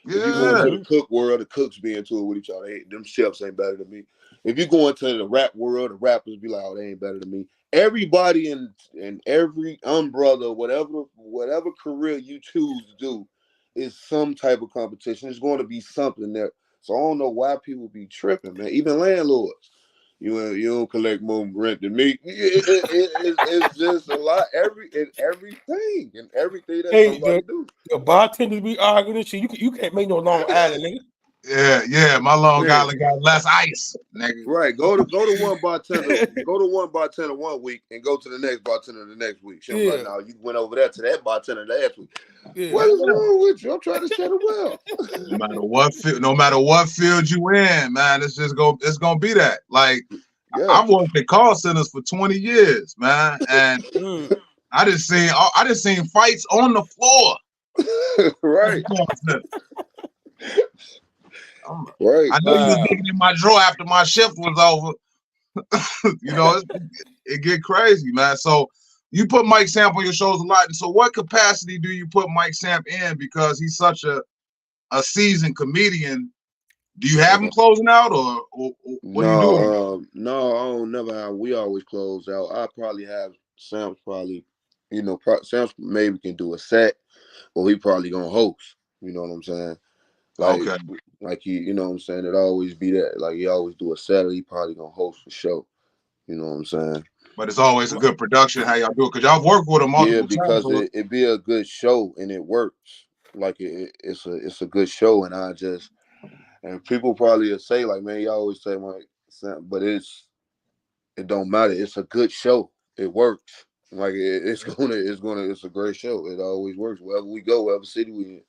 If you go into the cook world, the cooks be into it with each other. Hey, them chefs ain't better than me. If you go into the rap world, the rappers be like, oh, they ain't better than me. Everybody in every umbrella, whatever career you choose to do, is some type of competition. It's going to be something there. So I don't know why people be tripping, man. Even landlords. You don't collect more rent than me. It's just a lot. Everything that somebody do. The bartenders be arguing and shit. You can't make no Long Island, nigga. Yeah. My Long Island got less ice, nigga. Right. Go to one bartender. Go to one bartender 1 week and go to the next bartender the next week. She'll be like, no, you went over there to that bartender last week. Yeah. What is wrong with you? I'm trying to set it well. No matter what field you in, man, it's gonna be that. Like I've worked at call centers for 20 years, man, and I just seen fights on the floor. Right. Right. I know you was digging in my drawer after my shift was over. It get crazy, man. So you put Mike Samp on your shows a lot. And so what capacity do you put Mike Samp in? Because he's such a seasoned comedian. Do you have him closing out or what are you doing? No, I don't never have. We always close out. I probably have Sam's probably, Sam's maybe can do a set, or he probably gonna host. You know what I'm saying? Like, Okay. Like he, you know what I'm saying? It always be that. Like he always do a set, or he probably gonna host the show. You know what I'm saying? But it's always a good production how y'all do it because y'all work with him multiple because times. it be a good show and it works. Like it's a good show, and people probably will say like, man, you always say Mike, but it don't matter. It's a good show. It works. Like it's a great show. It always works wherever we go, wherever city we in.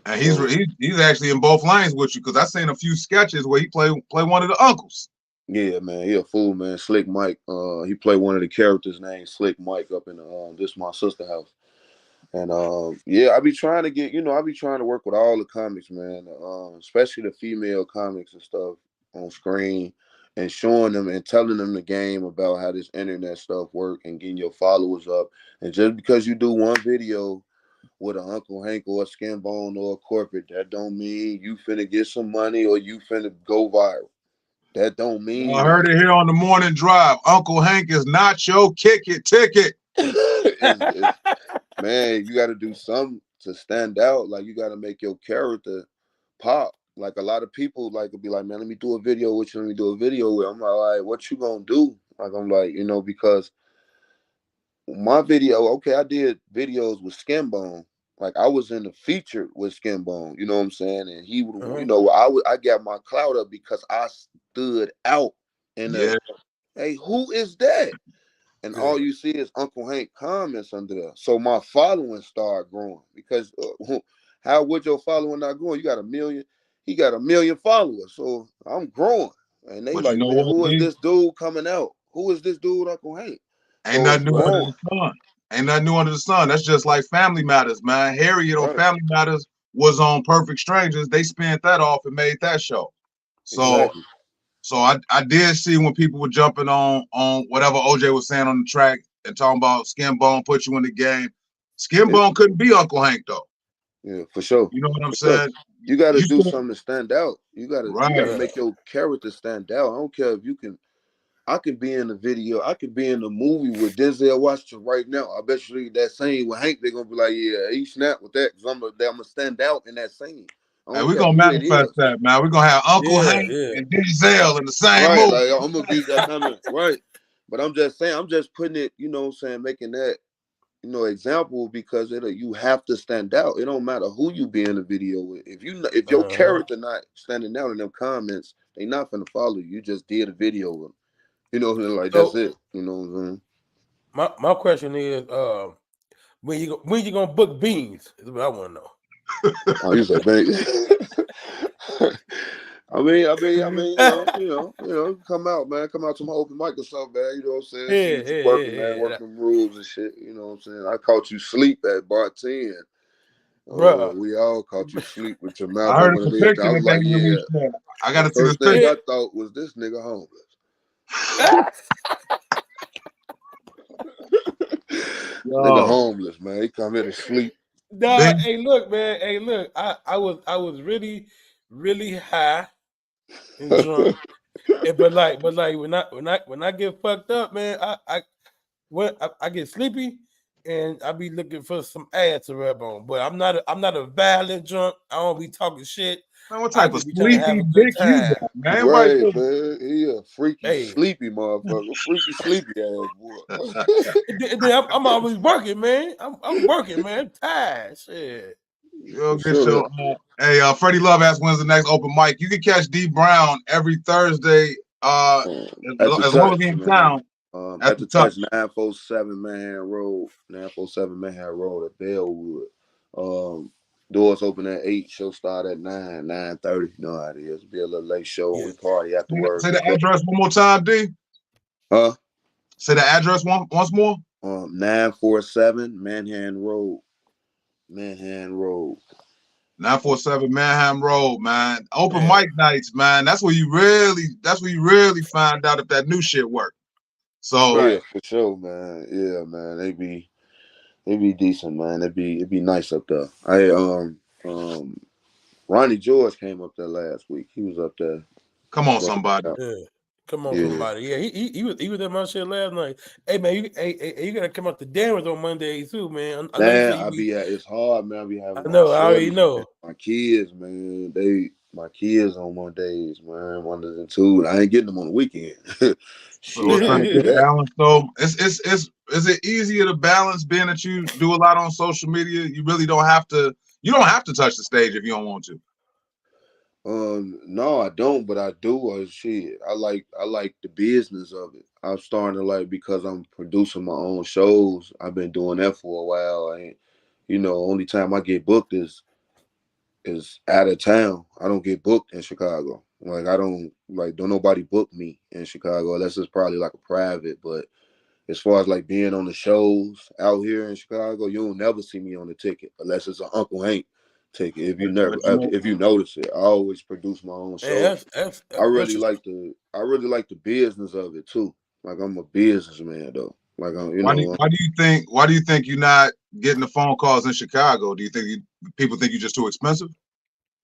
And he's actually in both lanes with you because I seen a few sketches where he play one of the uncles. Yeah, man, he a fool, man. Slick Mike. He played one of the characters named Slick Mike up in This My Sister house. And yeah, I be trying to work with all the comics, man. Especially the female comics and stuff on screen, and showing them and telling them the game about how this internet stuff work and getting your followers up. And just because you do one video with an Uncle Hank or a Skin Bone or a corporate, that don't mean you finna get some money or you finna go viral. That don't mean. I heard it here on the morning drive. Uncle Hank is not your kick it ticket. Man, you got to do something to stand out. Like you got to make your character pop. Like a lot of people like will be like, man, let me do a video with you. Let me do a video with. I'm like, what you gonna do? Like I'm like, because my video, okay, I did videos with Skin Bone. Like I was in the feature with Skin Bone, you know what I'm saying? And he would, I got my clout up because I stood out. And hey, who is that? And all you see is Uncle Hank comments under there. So my following started growing because how would your following not grow? You got 1 million. He got 1 million followers. So I'm growing. And they like, man, who is this dude coming out? Who is this dude, Uncle Hank? Ain't nothing new under the sun. Ain't nothing new under the sun. That's just like Family Matters, man. Harriet on Family Matters was on Perfect Strangers. They spent that off and made that show. So I did see when people were jumping on whatever OJ was saying on the track and talking about Skin Bone put you in the game. Skin Bone couldn't be Uncle Hank though. Yeah, for sure. You know what I'm saying? You got to do something to stand out. You got to make your character stand out. I don't care if you can. I can be in the video. I could be in the movie with Denzel Washington right now. I bet you that scene with Hank, they're gonna be like, yeah, he snapped with that because I'm gonna stand out in that scene. And we're gonna manifest that, man. We're gonna have Uncle Hank and Denzel in the same movie. Like, I'm gonna be that kind of right. But I'm just saying, I'm just putting it, you know what I'm saying, making that, example because you have to stand out. It don't matter who you be in the video with. If your character not standing out in them comments, they not gonna follow you. You just did a video with them. You know, like that's it. You know what I'm saying? My question is, when you gonna book Beans? Is what I want to know. Oh, you said Beans. I mean, come out, man. Come out to my open mic or something, man. You know what I'm saying? Working rules and shit. You know what I'm saying? I caught you sleep at bar 10. Bro, we all caught you sleep with your mouth. I heard the picture. I was like, yeah. I got to see the thing I thought was this nigga homeless. Nigga homeless, man. He come here to sleep. No, hey, look, man. Hey, look. I was really, really high and drunk. but like when I get fucked up, man, I get sleepy and I be looking for some ass to rub on. But I'm not a violent drunk. I don't be talking shit. Man, what type of sleepy dick you got, man? Right, man. He a freaky sleepy motherfucker. Freaky sleepy ass boy. I'm always working, man. I'm working, man. I'm tired. Shit. Hey, Freddie Love asks when's the next open mic. You can catch D Brown every Thursday. As long as he's in town. At the touch 947 Manhattan Road. 947 Manhattan Road at Bellwood. Doors open at 8, show start at 9:30. You know how it is. Be a little late show. We party afterwards. Say the address one more time, D. Huh? Say the address once more. 947 Manhattan Road. Manhattan Road. 947 Manhattan Road, man. Open mic nights, man. That's where you really find out if that new shit works. So Yeah, for sure, man. Yeah, man. They be decent, man. It'd be nice up there. Ronnie George came up there last week. He was up there. come on, somebody. Yeah. Come on, Yeah. somebody. Yeah, he was at my shit last night. Hey man, you gotta come out to Danvers on Monday too, man. I know you Man, say it's hard, man. I be having I know, I already shorties, know. man. My kids, man. My kids on Mondays, man. Mondays and two. I ain't getting them on the weekend. So we're trying to get balance. So is it easier to balance being that you do a lot on social media? You really don't have to. You don't have to touch the stage if you don't want to. No, I don't, but I do. Shit, I like the business of it. I'm starting to like because I'm producing my own shows. I've been doing that for a while, and only time I get booked is out of town. I don't get booked in Chicago. Like don't nobody book me in Chicago unless it's probably like a private. But as far as like being on the shows out here in Chicago, you'll never see me on the ticket unless it's an Uncle Hank ticket. If you notice it, I always produce my own shows. I really like the business of it too. Like I'm a businessman though. Like Why do you think you're not getting the phone calls in Chicago? Do you think people think you're just too expensive?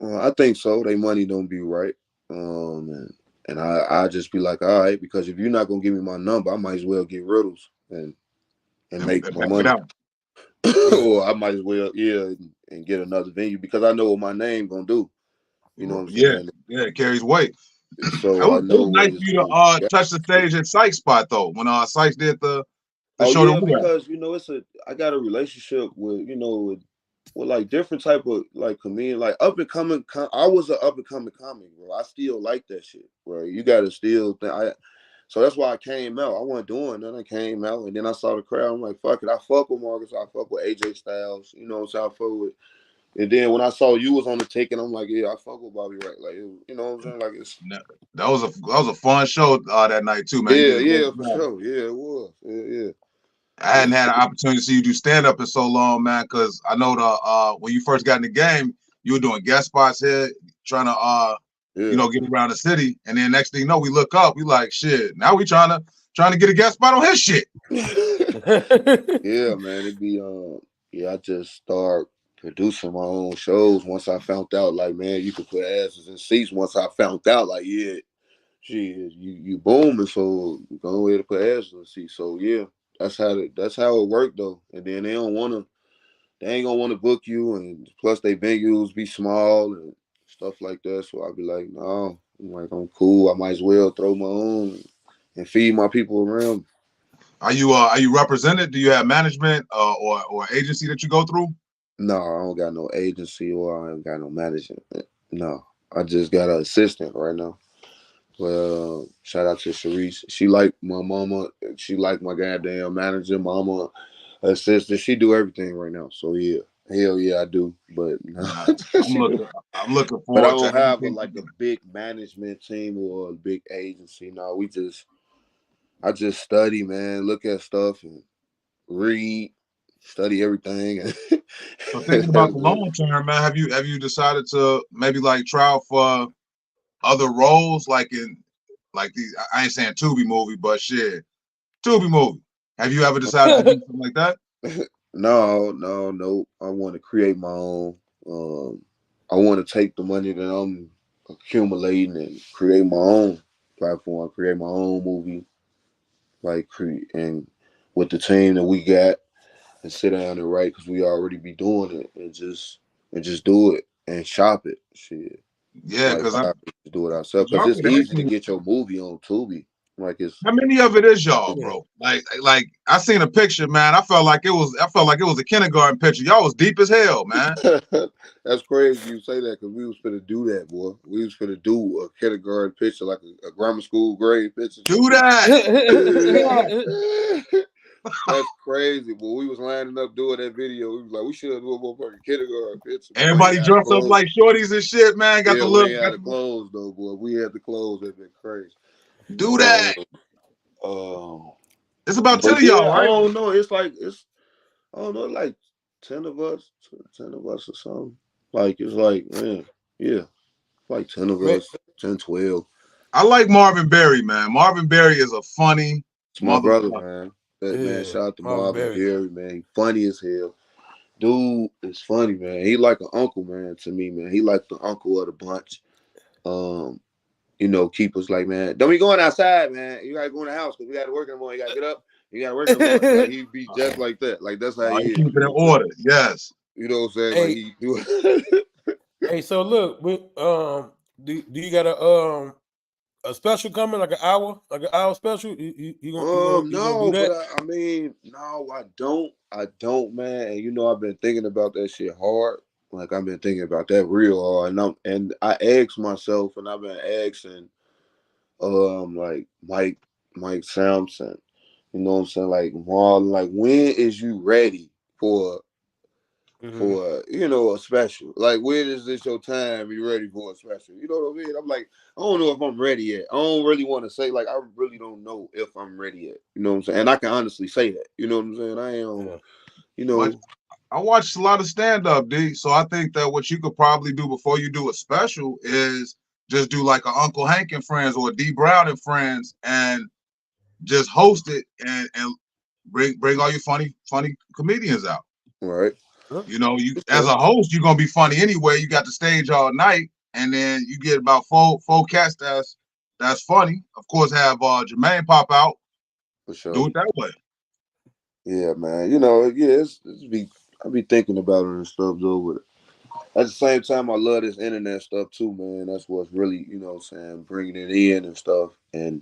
I think so. They money don't be right. And I just be like, all right, because if you're not gonna give me my number, I might as well get Riddles and make my money. Or I might as well, and get another venue because I know what my name gonna do. You know what I'm saying? Yeah, it carries weight. So it was nice for you to touch the stage at Sykes spot though. When Sykes did the show. Yeah, because I got a relationship with with like different type of like comedian, like up and coming. I was an up and coming comic, bro. I still like that shit, bro. You gotta still think. So that's why I came out. I wasn't doing that. I came out and then I saw the crowd. I'm like, fuck it. I fuck with Marcus. I fuck with AJ Styles. You know what I'm saying? I fuck with. And then when I saw you was on the ticket, I'm like, yeah, I fuck with Bobby Wright. Like, you know what I'm saying? Like, that was a fun show that night too, man. Yeah, for sure. Yeah, it was. Yeah. I hadn't had an opportunity to see you do stand up in so long, man. Because I know when you first got in the game, you were doing guest spots here, trying to get around the city. And then next thing you know, we look up, we like, shit. Now we trying to get a guest spot on his shit. Yeah, man. It'd be I just start producing my own shows once I found out, like, man, you could put asses in seats. Once I found out, like, yeah, shit, you booming, so you go ahead to put asses in seats. So yeah, that's how it worked though. And then they ain't gonna want to book you, and plus they venues be small and stuff like that. So I'll be like, no, I'm cool. I might as well throw my own and feed my people around. Are you represented? Do you have management or agency that you go through? No, I don't got no agency or I ain't got no management. No, I just got an assistant right now. Well, shout out to Sharice. She like my mama. She like my goddamn manager, mama, assistant. She do everything right now. So yeah, hell yeah, I do. But I'm looking forward. But I don't have a big management team or a big agency. No, I just study, man. Look at stuff and read. Study everything. So thinking about the long term, man, have you decided to maybe like try out for other roles like in like these? I ain't saying Tubi movie, but shit, Tubi movie. Have you ever decided to do something like that? No. I want to create my own. I want to take the money that I'm accumulating and create my own platform, create my own movie, and with the team that we got. And sit down and write because we already be doing it and just do it and shop it. Shit. Yeah, because I do it ourselves because it's easy to get your movie on Tubi. Like how many of it is y'all, bro? Like I seen a picture, man. I felt like it was a kindergarten picture. Y'all was deep as hell, man. That's crazy you say that because we was finna do that, boy. We was finna do a kindergarten picture, like a grammar school grade picture. Do that. That's crazy, boy. We was lining up doing that video. We was like, we should do a motherfucking kindergarten picture. Everybody dressed up like shorties and shit, man. Got the look. We had the clothes though, boy. We had the clothes. That been crazy. Do that. It's about 10 of y'all, right? I don't know. It's like like 10 of us or something. Like it's like, man, yeah, like 10 of us, 10, 12. I like Marvin Berry, man. Marvin Berry is a funny, It's my brother, Motherfucker. man. That man, Yeah, shout out to Marvin Marvin Berry. Berry, man. He funny as hell. Dude is funny, man. He like an uncle, man, to me, man. He like the uncle of the bunch. You know, keep us like, man, don't be going outside, man. You gotta go in the house because we gotta work in the morning. You gotta get up. You gotta work in the morning. Like he be just like that. Like that's how he He is. keep it in order. Yes. You know what I'm saying? Hey. Like he do. Hey, so look, do you got a special coming, like an hour special? You gonna No, do that? but I mean, no, I don't, man. And you know, I've been thinking about that shit hard. Like I've been thinking about that real hard, and I asked myself, and I've been asking, like Mike Sampson, you know what I'm saying, like Marlon, like when is you ready for you know, a special? Like when is this your time? You ready for a special? You know what I mean? I'm like, I don't know if I'm ready yet. I don't really want to say, like, I really don't know if I'm ready yet. You know what I'm saying? And I can honestly say that. You know what I'm saying? I am, you know. But I watched a lot of stand-up, D. So I think that what you could probably do before you do a special is just do like a Uncle Hank and Friends or a D Brown and Friends and just host it and bring all your funny comedians out. Right. You know, you as a host, you're gonna be funny anyway. You got the stage all night, and then you get about four cats that's funny. Of course, have Jermaine pop out. For sure. Do it that way. Yeah, man. You know, yeah, I be thinking about it and stuff though, but at the same time, I love this internet stuff too, man. That's what's really, you know what I'm saying, bringing it in and stuff. And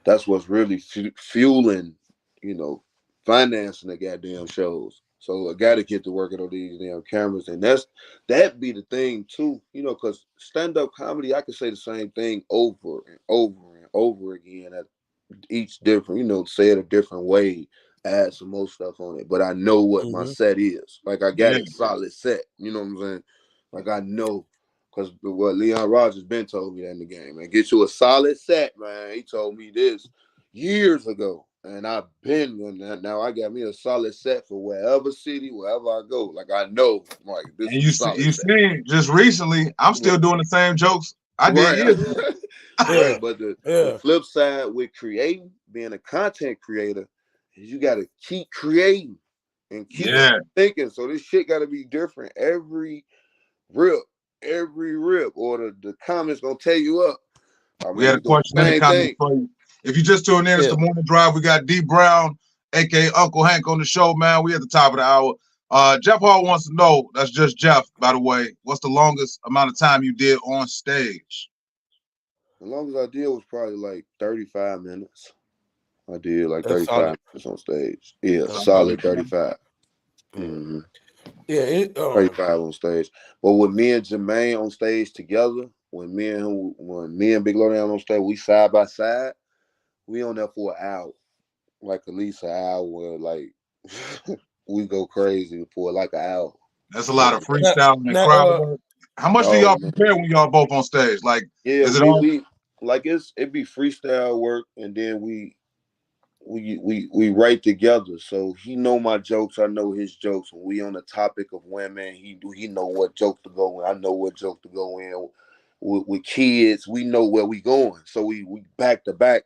that's what's really fueling, you know, financing the goddamn shows. So I got to get to working on these damn cameras. And that be the thing too, you know, because stand-up comedy, I can say the same thing over and over and over again at each different, you know, say it a different way, add some more stuff on it. But I know what my set is. Like I got a solid set. You know what I'm saying? Like I know, because what Leon Rogers been told me that in the game, man. Get you a solid set, man. He told me this years ago. And I've been on that. Now I got me a solid set for wherever city, wherever I go. Like I know, like this And is solid. You see, just recently, I'm still doing the same jokes I did years ago. Right, but the flip side with creating, being a content creator, is you got to keep creating and keep thinking. So this shit got to be different every rip, or the comments gonna tear you up. I mean, we had a question in the comments for you. If you just tuned in, it's the Morning Drive. We got D Brown, aka Uncle Hank, on the show, man. We at the top of the hour. Jeff Hall wants to know, that's just Jeff, by the way, what's the longest amount of time you did on stage? The longest I did was probably like 35 minutes. I did like 35 minutes on stage. Yeah, solid 35. Mm-hmm. Yeah, 35 on stage. But with me and Jermaine on stage together, when me and Big Lowdown on stage, we side by side, we on there for an hour. Like at least an hour, like we go crazy for like an hour. That's a lot of freestyling and crowd work. How much do y'all prepare when y'all both on stage? Like, is it we like it be freestyle work, and then we write together. So he know my jokes, I know his jokes. When we on the topic of women, he know what joke to go in. I know what joke to go in. With kids, we know where we going. So we back to back.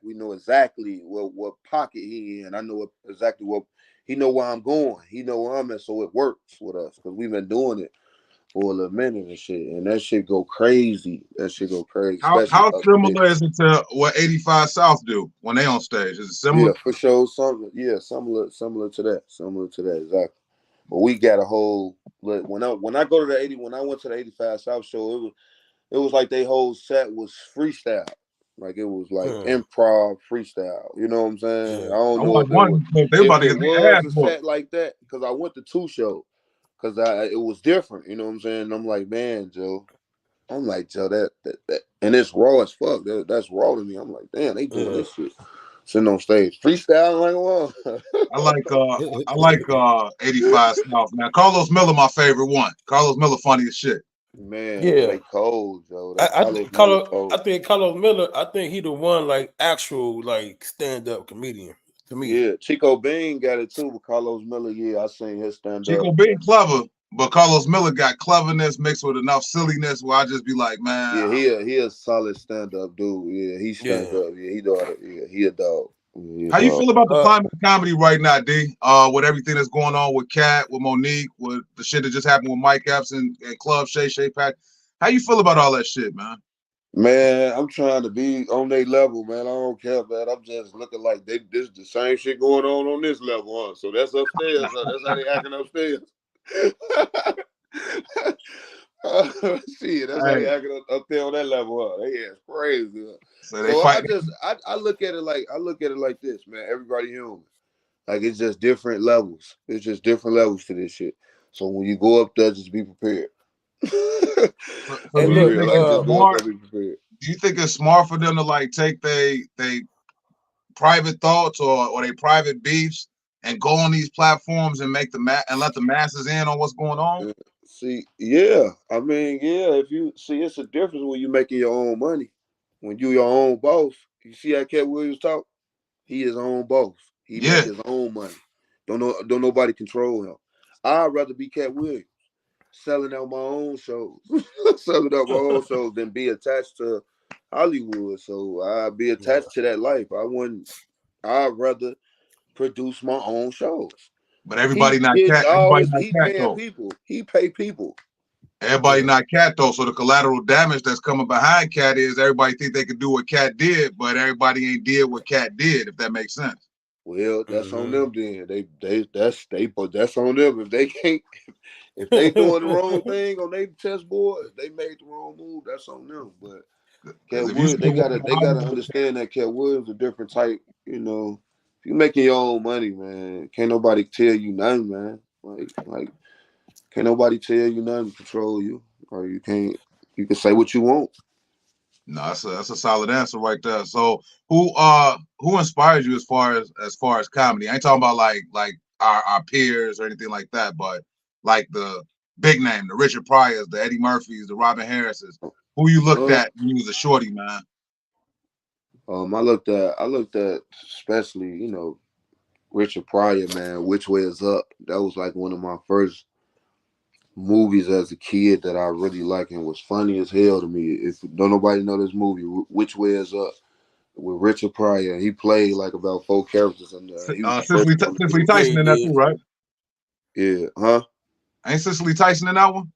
We know exactly what pocket he in. I know exactly what he know where I'm going. He know where I'm at. So it works with us because we've been doing it for a little minute and shit. And that shit go crazy. How similar is it to what 85 South do when they on stage? Is it similar? Yeah, for sure. Similar to that. Similar to that, exactly. But we got a whole when I go to the when I went to the 85 South show, it was like their whole set was freestyle. Like it was like improv freestyle. You know what I'm saying? I don't know if it was a set like that because I went to 2 shows because it was different. You know what I'm saying? And I'm like, man, Joe. I'm like, Joe, that and it's raw as fuck. That's raw to me. I'm like, damn, they doing this shit. Sitting on stage, freestyle like well. I like 85 South. Now, Carlos Miller, my favorite one. Carlos Miller, funny as shit. Man, they cold, Joe. I think Carlos Miller. I think he the one like actual like stand up comedian to me. Yeah, Chico Bean got it too, but Carlos Miller, yeah, I seen his stand up. Chico Bean clever, but Carlos Miller got cleverness mixed with enough silliness where I just be like, man. Yeah, he a solid stand up dude. Yeah, he stand up. Yeah, he a dog How you feel about the Uh, climate of comedy right now, D? With everything that's going on with Cat, with Monique, with the shit that just happened with Mike Epps and Club Shay Pack. How you feel about all that shit, man? Man, I'm trying to be on their level, man. I don't care, man. I'm just looking like this is the same shit going on this level, huh? So that's upstairs, huh? That's how they acting upstairs. Shit, that's how they acting up there on that level, huh? They ass crazy. Huh? So they So fight. I look at it like this, man. Everybody human. Like it's just different levels. It's just different levels to this shit. So when you go up there, just be prepared. And look, do you think it's smart for them to like take they private thoughts or they private beefs and go on these platforms and make and let the masses in on what's going on? See, yeah. I mean, yeah, if you see it's a difference when you making your own money. When you your own boss. You see how Cat Williams talk? He his own boss. He make his own money. Don't nobody control him. I'd rather be Cat Williams, selling out my own shows, than be attached to Hollywood. So I'd be attached to that life. I'd rather produce my own shows. But everybody not Cat. Everybody not Cat though. People. He pay people. Everybody not Cat though. So the collateral damage that's coming behind Cat is everybody think they could do what Cat did, but everybody ain't did what Cat did. If that makes sense. Well, that's on them then. That's on them. If they can't, if they doing the wrong thing on their chessboard, if they made the wrong move, that's on them. But Cat Williams, they gotta understand that Cat Williams a different type. You know, if you making your own money, man, can't nobody tell you nothing, man. Like can't nobody tell you nothing, control you, or you can say what you want. No, that's a solid answer right there. So who inspires you as far as comedy? I ain't talking about like our peers or anything like that, but like the big name, the Richard Pryors, the Eddie Murphys, the Robin Harrises. Who you looked at when you was a shorty, man? I looked at especially, Richard Pryor, man, Which Way Is Up. That was like one of my first movies as a kid that I really liked and was funny as hell to me. If don't nobody know this movie, Which Way Is Up, with Richard Pryor. He played like about 4 characters in there. Cicely Tyson in that too, right? Yeah, huh? Ain't Cicely Tyson in that one?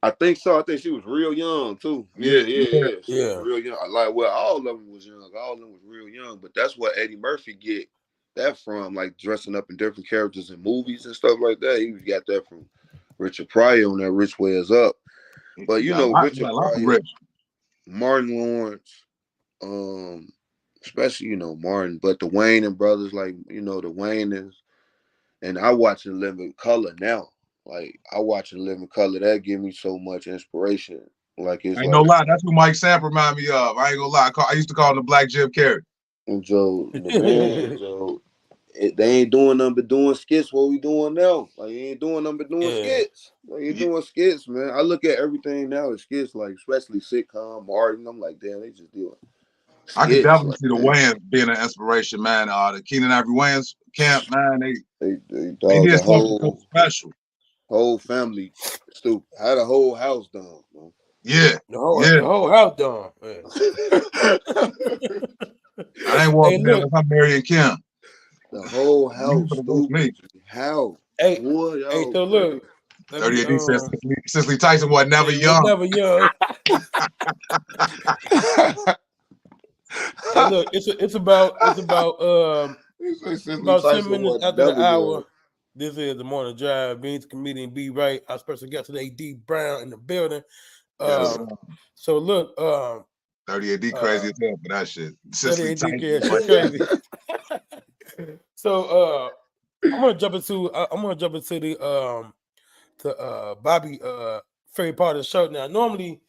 I think so. I think she was real young too. Yeah. She was real young. All of them was young. All of them was real young. But that's what Eddie Murphy get that from, like dressing up in different characters in movies and stuff like that. He got that from Richard Pryor on that Rich Way Is Up. But Richard Pryor, Martin Lawrence, especially Martin, but the Wayans brothers, like the Wayans, and I watch In Living Color now. Like I watch In Living Color, that give me so much inspiration. Like it's ain't no lie, that's who Mike Samper remind me of. I ain't gonna lie, I used to call him the Black Jim Carrey. And Joe, they ain't doing nothing but doing skits. What we doing now? Like he ain't doing nothing but doing skits. Like he doing skits, man. I look at everything now as skits, like especially sitcom, Martin. I'm like, damn, they just doing skits. I can definitely see the Wayans being an inspiration, man. The Keenan Ivory Wayans camp, man. They did something special. Whole family stupid. Had a whole house done, man. Yeah. The whole house done. I ain't walking there if I'm Mary and Kim. The whole house stupid. How? Hey, so look. 30 AD says Cicely Tyson was never young. Never young. Hey, look, it's about 10 minutes after the hour. This is the Morning Drive. Beans comedian B Right. Our special guest today, D Brown in the building. So look, 30 AD crazy as hell for that shit. 30 AD crazy. So I'm gonna jump into the Bobby favorite part of the show. Now normally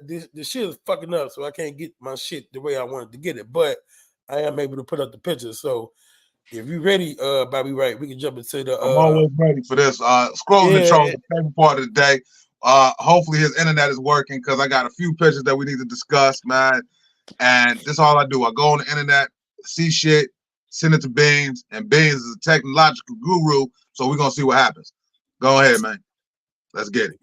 this shit is fucking up, so I can't get my shit the way I wanted to get it, but I am able to put up the pictures. So if you ready, Bobby Wright, we can jump into the. I'm always ready for this. Scrolling the chart, the favorite part of the day. Hopefully his internet is working because I got a few pictures that we need to discuss, man. And this is all I do. I go on the internet, see shit, send it to Beans, and Beans is a technological guru, so we're gonna see what happens. Go ahead, man. Let's get it.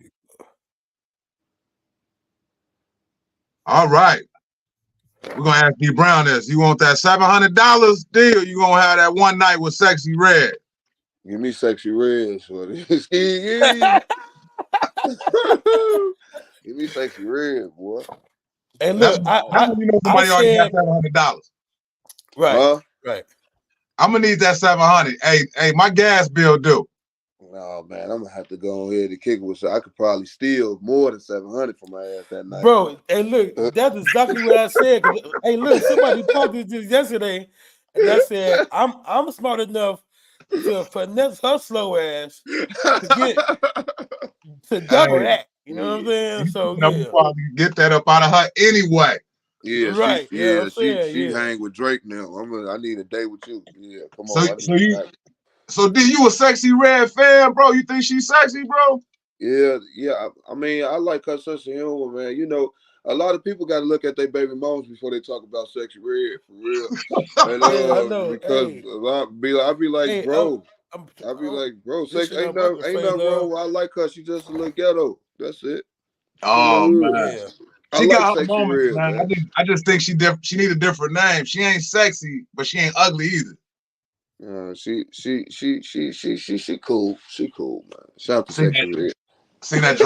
All right. We're gonna ask D Brown this. You want that $700 deal? Or you gonna have that one night with Sexy Red? Give me Sexy Red, shorty. Give me Sexy Red, boy. And That's look, when you know somebody already got $700. right, right. I'm gonna need that $700. Hey, my gas bill due. No, man, I'm gonna have to go ahead and kick it with. So I could probably steal more than $700 from my ass that night, bro. Hey, look, that's exactly what I said. Hey, look, somebody posted this yesterday, and I said I'm smart enough to finesse her slow ass to double that. You know what I'm saying? So You probably get that up out of her anyway. Yeah, right. She hang with Drake now. I need a day with you. Yeah, come on. So D, you a Sexy Red fan, bro? You think she's sexy, bro? Yeah. I mean, I like her sense of humor, man. You know, a lot of people got to look at their baby moms before they talk about Sexy Red, for real. And, I know. because I'll be like, bro, Sexy ain't nothing wrong with. I like her. She just a little ghetto. That's it. Oh man, she got her moments, Red, man. I just think she need a different name. She ain't sexy, but she ain't ugly either. She cool. She cool, man. Shout out to Sexy Red. See that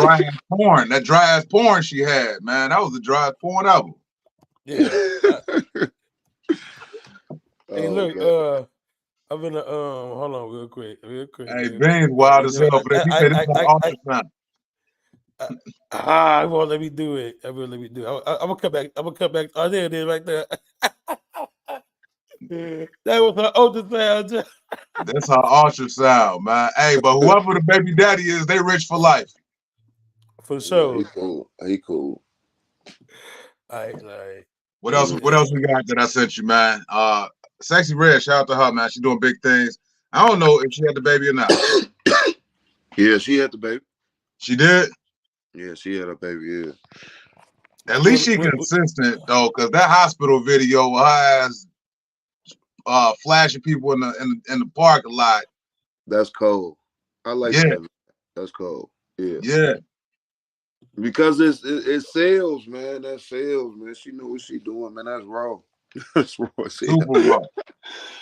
dry ass porn she had, man. That was the driest porn ever. Yeah. Hey, look, I'm gonna hold on real quick. Hey, Bean's wild as hell, but he said it's not ultrasound. I won't let me do it. I will let me do it. I'm gonna come back. Oh, there it is, right there. That was her ultrasound. That's her ultrasound, man. Hey, but whoever the baby daddy is, they rich for life. For sure. Yeah, he cool. All right. What else we got that I sent you, man? Sexy Red, shout out to her, man. She's doing big things. I don't know if she had the baby or not. Yeah, she had the baby. She did? Yeah, she had a baby, yeah. At least she consistent, though, because that hospital video with her ass flashing people in the parking lot. That's cold. I like that. That's cold. Yeah. Yeah. Because it's sales, man. That's sales, man. She know what she doing, man. That's raw. That's raw. Super raw.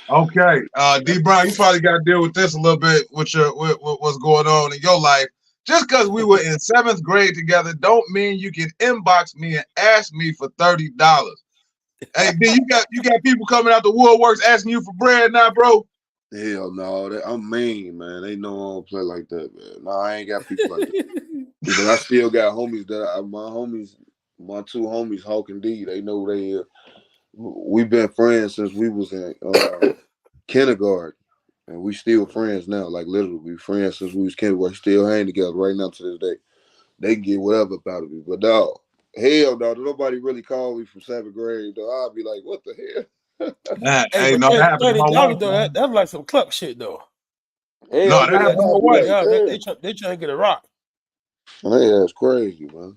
Okay. D Brown, you probably got to deal with this a little bit with what's going on in your life. Just because we were in 7th grade together don't mean you can inbox me and ask me for $30. Hey, D, you got people coming out the woodworks asking you for bread now, bro? Hell no, I'm mean, man. They know I don't play like that, man. No, I ain't got people like that. But I still got homies my two homies, Hawk and D. They know they are. We've been friends since we was in kindergarten, and we still friends now. Like literally, we friends since we was kindergarten. Still hang together right now to this day. They can get whatever about me, but no, hell no. Nobody really called me from 7th grade. Though I'll be like, what the hell? Nah, hey, no, that happened to my wife. That's like some club shit, though. Hell, no, that happened to my wife. They trying to get a rock. Hey, that's crazy, man.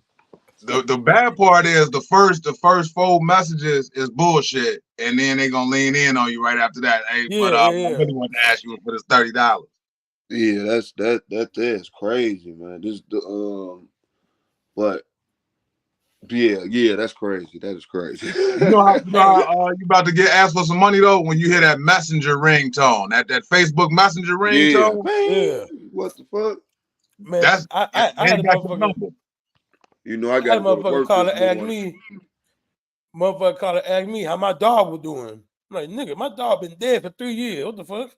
The bad part is the first 4 messages is bullshit, and then they gonna lean in on you right after that. Hey, I really want to ask you for this $30. Yeah, that's crazy, man. But yeah, that's crazy. That is crazy. You know how you about to get asked for some money though when you hear that messenger ringtone, that Facebook messenger ringtone. Yeah. What the fuck? Man, I had a motherfucker. You know, I got a motherfucker call to ask me. Motherfucker call to ask me how my dog was doing. I'm like, nigga, my dog been dead for 3 years. What the fuck?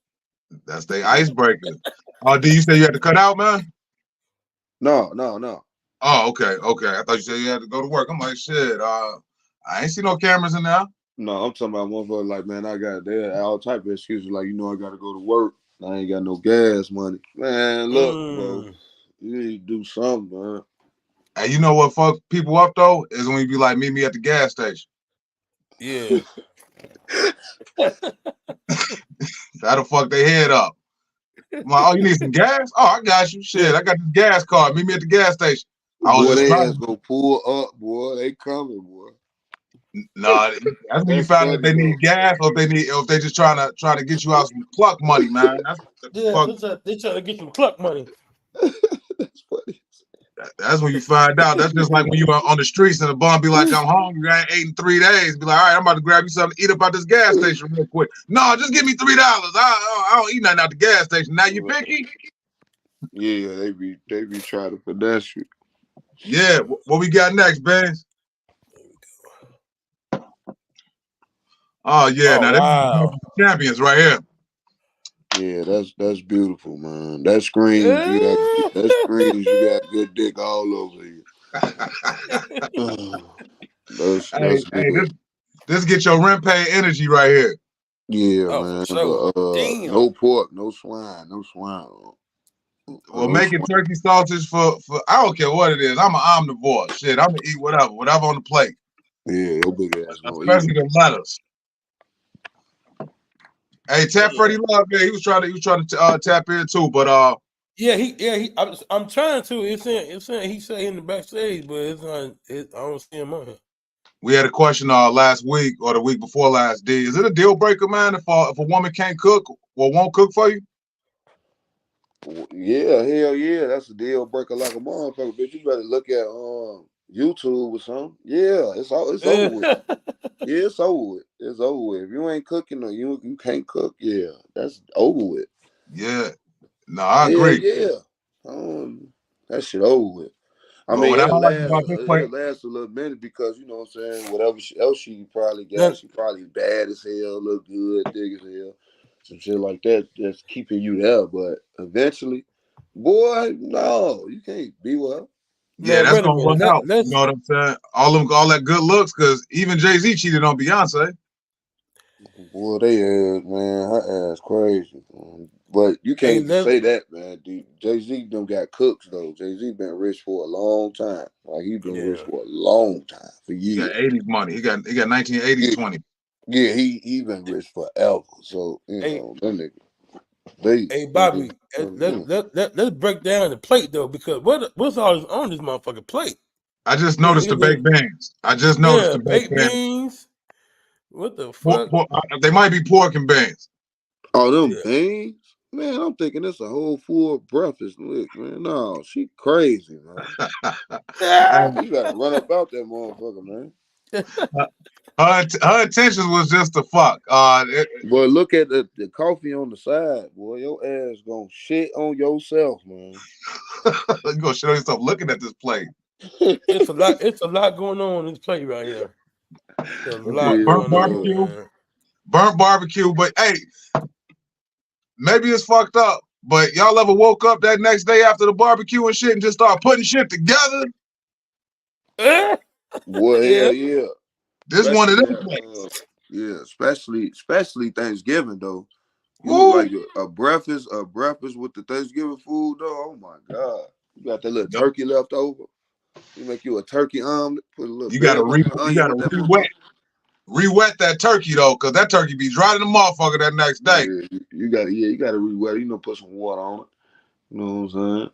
That's the icebreaker. Do you say you had to cut out, man? No. Oh, okay. I thought you said you had to go to work. I'm like, shit. I ain't see no cameras in there. No, I'm talking about motherfucker like, man, I got all type of excuses. Like, you know, I got to go to work. I ain't got no gas money. Man, look, bro, you need to do something, man. And you know what fuck people up though is when you be like, meet me at the gas station. Yeah. That'll fuck their head up. I'm like, oh, you need some gas? Oh, I got you. Shit, I got this gas card. Meet me at the gas station. They ass gonna pull up, boy. They coming, boy. No, that's when you found out they need gas, or if they just trying to get you out some cluck money, man. They trying to get some cluck money. That's funny. That's when you find out. That's just like when you are on the streets and the bum be like, I'm hungry, I ain't ate in 3 days. Be like, all right, I'm about to grab you something to eat up at this gas station real quick. No, just give me $3. I don't eat nothing at the gas station. Now you picky? Yeah, they be trying to finesse you. Yeah, what we got next, Benz? Oh yeah, Oh, now wow. they're champions right here. Yeah, that's beautiful, man. That screams you got good dick all over you. That's Hey, good. this get your rent pay energy right here. Yeah, Oh, man. for sure. But Damn. no pork, no swine. Well, No making swine. turkey sausage for I don't care what it is. I'm an omnivore. Shit, I'm gonna eat whatever on the plate. Yeah, your big ass gonna eat Especially it. the lettuce. Hey, tap Freddie Love, man. He was trying to tap in too, but I'm trying to. It's saying he say in the backstage, but it's not. I don't see him on here. we had a question last week or the week before last. D, is it a deal breaker, man, if a woman can't cook or won't cook for you? Yeah, hell yeah, that's a deal breaker like a motherfucker. Bitch, you better look at YouTube or something. Yeah, it's over with. Yeah, it's over with. It's over with. If you ain't cooking or you can't cook, yeah, that's over with. Yeah, no, I agree. Yeah. That shit over with. I But mean, what I it'll like about this plate, last a little minute because you know what I'm saying. Whatever else she probably got, she probably bad as hell, look good, thick as hell, some shit like that. That's keeping you there. But eventually, boy, no, you can't be with her. yeah, Man, that's wait a gonna run minute. out. You know what I'm saying? All that good looks, because even Jay-Z cheated on Beyonce. Boy, they ass, man, her ass crazy. But you can't even say that, man. Jay-Z done got cooks though. Jay-Z been rich for a long time. Like he been rich for a long time, for years. He got 80s money. He got 1980s 20. Yeah, he been rich forever. So you know them niggas. Hey Bobby, let's break down the plate though, because what's all this on this motherfucking plate? I just noticed the baked beans. Baked beans. What the fuck? They might be pork and beans. Oh, them beans? Man, I'm thinking it's a whole full breakfast lick, man. No, she crazy, man. You gotta run up out that motherfucker, man. Her intentions was just to fuck. Boy, look at the coffee on the side, boy. Your ass gonna shit on yourself, man. You gonna shit on yourself looking at this plate. It's a lot going on this plate right here. A lot burnt barbecue. Burnt barbecue, but hey, maybe it's fucked up. But y'all ever woke up that next day after the barbecue and shit and just start putting shit together? Boy, hell yeah. This especially, one of them plates. Yeah, especially Thanksgiving though. You like a breakfast with the Thanksgiving food though. Oh my God. You got that little turkey left over. You make you a turkey omelet, put a little re-wet that turkey though, because that turkey be dry to the motherfucker that next day. Yeah, you gotta re-wet it. You know, put some water on it. You know what I'm saying?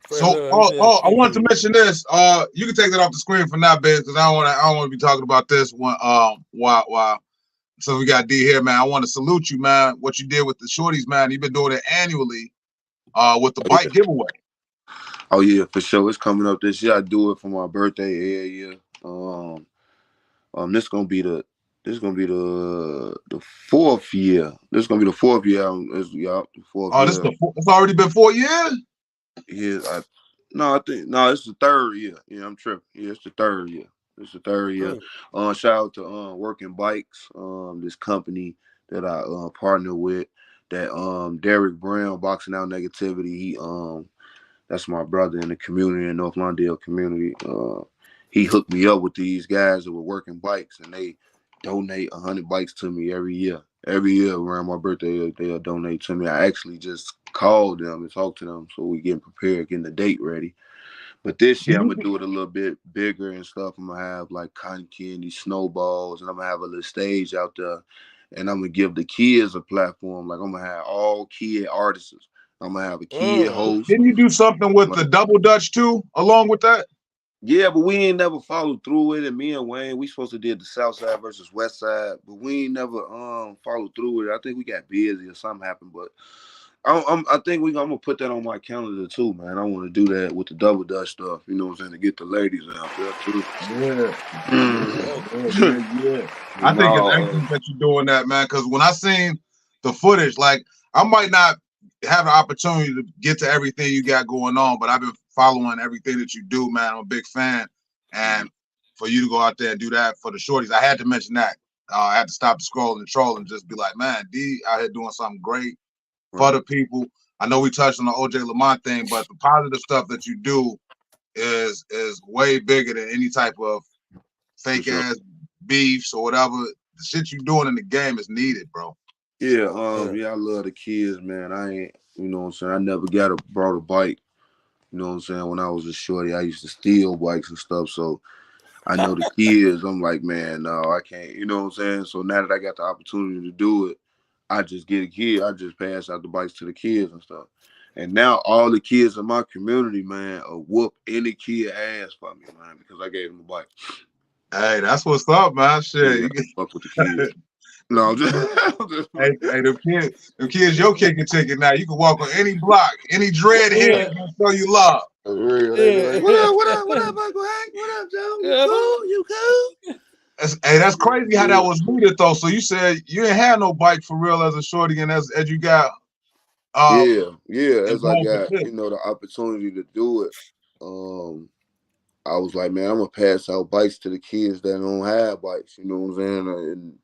So, I wanted to mention this. You can take that off the screen for now, Biz, because I don't want to be talking about this one. While so we got D here, man. I want to salute you, man. What you did with the shorties, man. You've been doing it annually, with the bike giveaway. Oh yeah, for sure. It's coming up this year. I do it for my birthday every year. This gonna be the 4th year. This is gonna be the 4th year. The 4th year. It's already been 4 years. Yeah, it's the 3rd year. Yeah, I'm tripping. Yeah, it's the 3rd year. It's the 3rd year. Shout out to Working Bikes, this company that I partner with. That Derek Brown, Boxing Out Negativity. He that's my brother in the community, in North Lawndale community. He hooked me up with these guys that were working bikes, and they donate 100 bikes to me every year. Every year around my birthday, they'll donate to me. I actually just called them and talked to them, so we getting prepared, getting the date ready. But this year, I'm going to do it a little bit bigger and stuff. I'm going to have like cotton candy, snowballs, and I'm going to have a little stage out there. And I'm going to give the kids a platform. Like, I'm going to have all kid artists. I'm going to have a kid host. Didn't you do something with the Double Dutch too, along with that? Yeah, but we ain't never followed through with it. Me and Wayne, we supposed to did the South Side versus West Side, but we ain't never followed through with it. I think we got busy or something happened, but I think I'm gonna put that on my calendar too, man. I want to do that with the double dutch stuff. You know what I'm saying, to get the ladies out there too. Yeah. I think it's excellent that you're doing that, man. Because when I seen the footage, like I might not have the opportunity to get to everything you got going on, but I've been following everything that you do, man. I'm a big fan, and for you to go out there and do that for the shorties, I had to mention that. I had to stop the scroll and troll and just be like, man, D out here doing something great for the people. I know we touched on the OJ Lamont thing, but the positive stuff that you do is way bigger than any type of fake ass beefs or whatever. The shit you doing in the game is needed, bro. Yeah, I love the kids, man. I ain't, you know what I'm saying, I never brought a bike. You know what I'm saying? When I was a shorty, I used to steal bikes and stuff. So I know the kids. I'm like, man, no, I can't. You know what I'm saying? So now that I got the opportunity to do it, I just get a kid. I just pass out the bikes to the kids and stuff. And now all the kids in my community, man, whoop any kid ass for me, man, because I gave them a bike. Hey, that's what's up, man. Shit, yeah, you fuck with the kids. No, I'm just hey, the kids, your kicking ticket now. You can walk on any block, any dreadhead and show you love. Like, what up, Uncle Hank? What up, Joe? You cool? That's crazy how that was needed though. So you said you ain't had no bike for real as a shorty, and as you got as I got the opportunity to do it, I was like, man, I'm gonna pass out bikes to the kids that don't have bikes, you know what I'm saying, and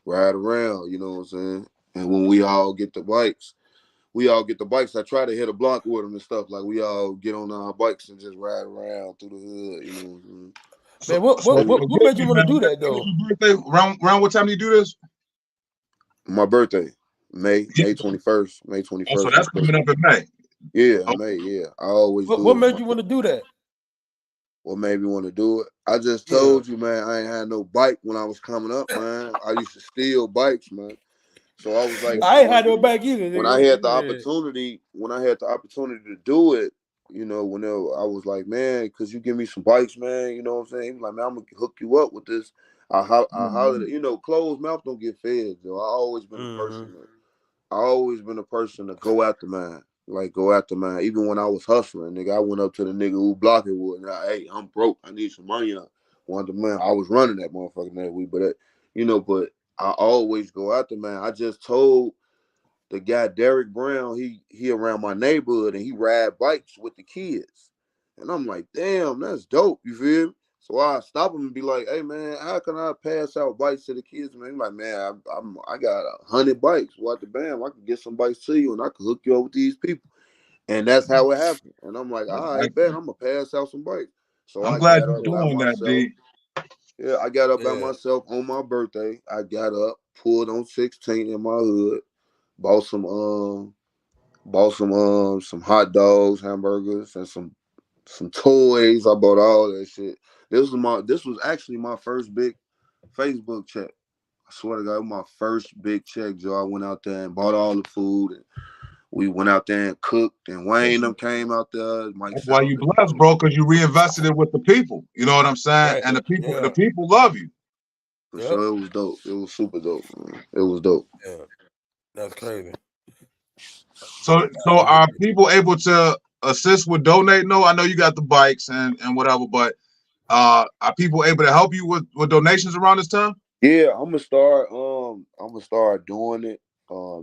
ride around, you know what I'm saying. And when we all get the bikes, I try to hit a block with them and stuff. Like we all get on our bikes and just ride around through the hood, you know what I'm saying. Man, what made you want to do that though? Birthday, around what time do you do this? My birthday, May 21st. May 21st. Oh, so that's coming up in May. Yeah, May. Yeah, I always. What made you want to do that? What made me want to do it? I just told you, man. I ain't had no bike when I was coming up, man. I used to steal bikes, man. So I was like, I ain't had no bike either. When I had the opportunity, to do it, whenever I was like, man, could you give me some bikes, man? You know what I'm saying? He was like, man, I'm gonna hook you up with this. I hollered, closed mouth don't get fed, Joe. I always been a person to go after mine. Like go after mine. Even when I was hustling, nigga, I went up to the nigga who blocked it with, and hey, I'm broke. I need some money. I was running that motherfucker that week, but but I always go after man. I just told the guy Derek Brown, he around my neighborhood and he ride bikes with the kids. And I'm like, damn, that's dope. You feel me? So I stop him and be like, hey man, how can I pass out bikes to the kids? Man, he's like, man, I got 100 bikes. What the bam? I can get some bikes to you and I can hook you up with these people. And that's how it happened. And I'm like, all right, bet I'm gonna pass out some bikes. So I'm glad you're doing that, D. Yeah, I got up by myself on my birthday. I got up, pulled on 16 in my hood, bought some hot dogs, hamburgers, and some toys. I bought all that shit. This was actually my first big Facebook check. I swear to God, it was my first big check, Joe. I went out there and bought all the food, and we went out there and cooked, and Wayne them came out there. That's why you blessed, bro, because you reinvested it with the people. You know what I'm saying? Right. And the people love you. So it was dope. It was super dope, man. It was dope. Yeah, that's crazy. So are people able to assist with donating? No, I know you got the bikes and whatever, but are people able to help you with donations around this time? Yeah, I'm gonna start doing it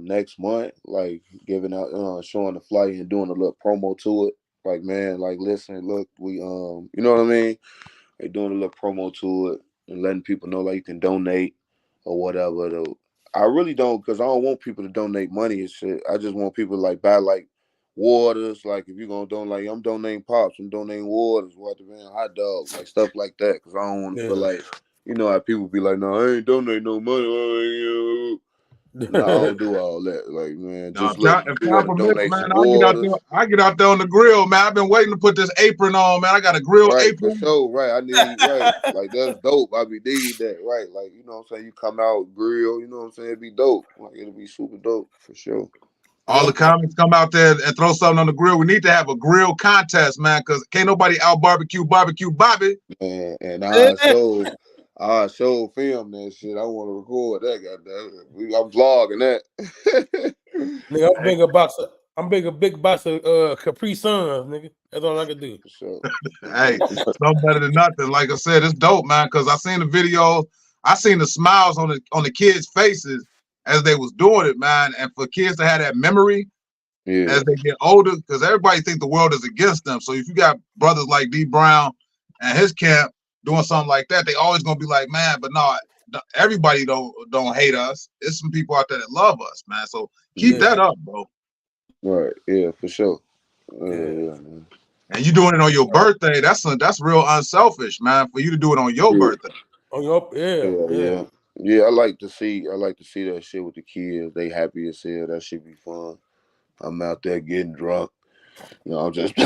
next month, like giving out showing the flyer and doing a little promo to it. Like, man, like listen, look, we you know what I mean? Like doing a little promo to it and letting people know like you can donate or whatever. Though I really don't, because I don't want people to donate money and shit. I just want people to like buy like waters. Like if you're gonna donate, like I'm donating pops, I'm donating waters, hot dogs, like stuff like that. Because I don't want to feel like, how people be like, no, I ain't donate no money. No, I don't do all that. Like, man, just donate man, some waters. I get out there on the grill, man. I've been waiting to put this apron on, man. I got a grill apron. For sure, right. I need like that's dope. I be digging that, right? Like, you know what I'm saying? You come out, grill, you know what I'm saying? It'd be dope. Like, it'll be super dope for sure. All the comments come out there and throw something on the grill. We need to have a grill contest, man, because can't nobody out barbecue Bobby. Man, and I I show film that shit. I want to record that. Goddamn, I'm vlogging that. Nigga, I'm big a big box of Capri Suns, nigga. That's all I can do. For sure. Hey, something better than nothing. Like I said, it's dope, man. Because I seen the video, I seen the smiles on the kids' faces as they was doing it, man. And for kids to have that memory as they get older, because everybody think the world is against them. So if you got brothers like D Brown and his camp doing something like that, they always gonna be like, man, but no, everybody don't hate us. There's some people out there that love us, man. So keep that up, bro. Right. Yeah, for sure. Yeah. And you doing it on your birthday, that's real unselfish, man, for you to do it on your birthday. On your yeah. I like to see that shit with the kids. They happy as hell. That shit be fun. I'm out there getting drunk. You know, I'm just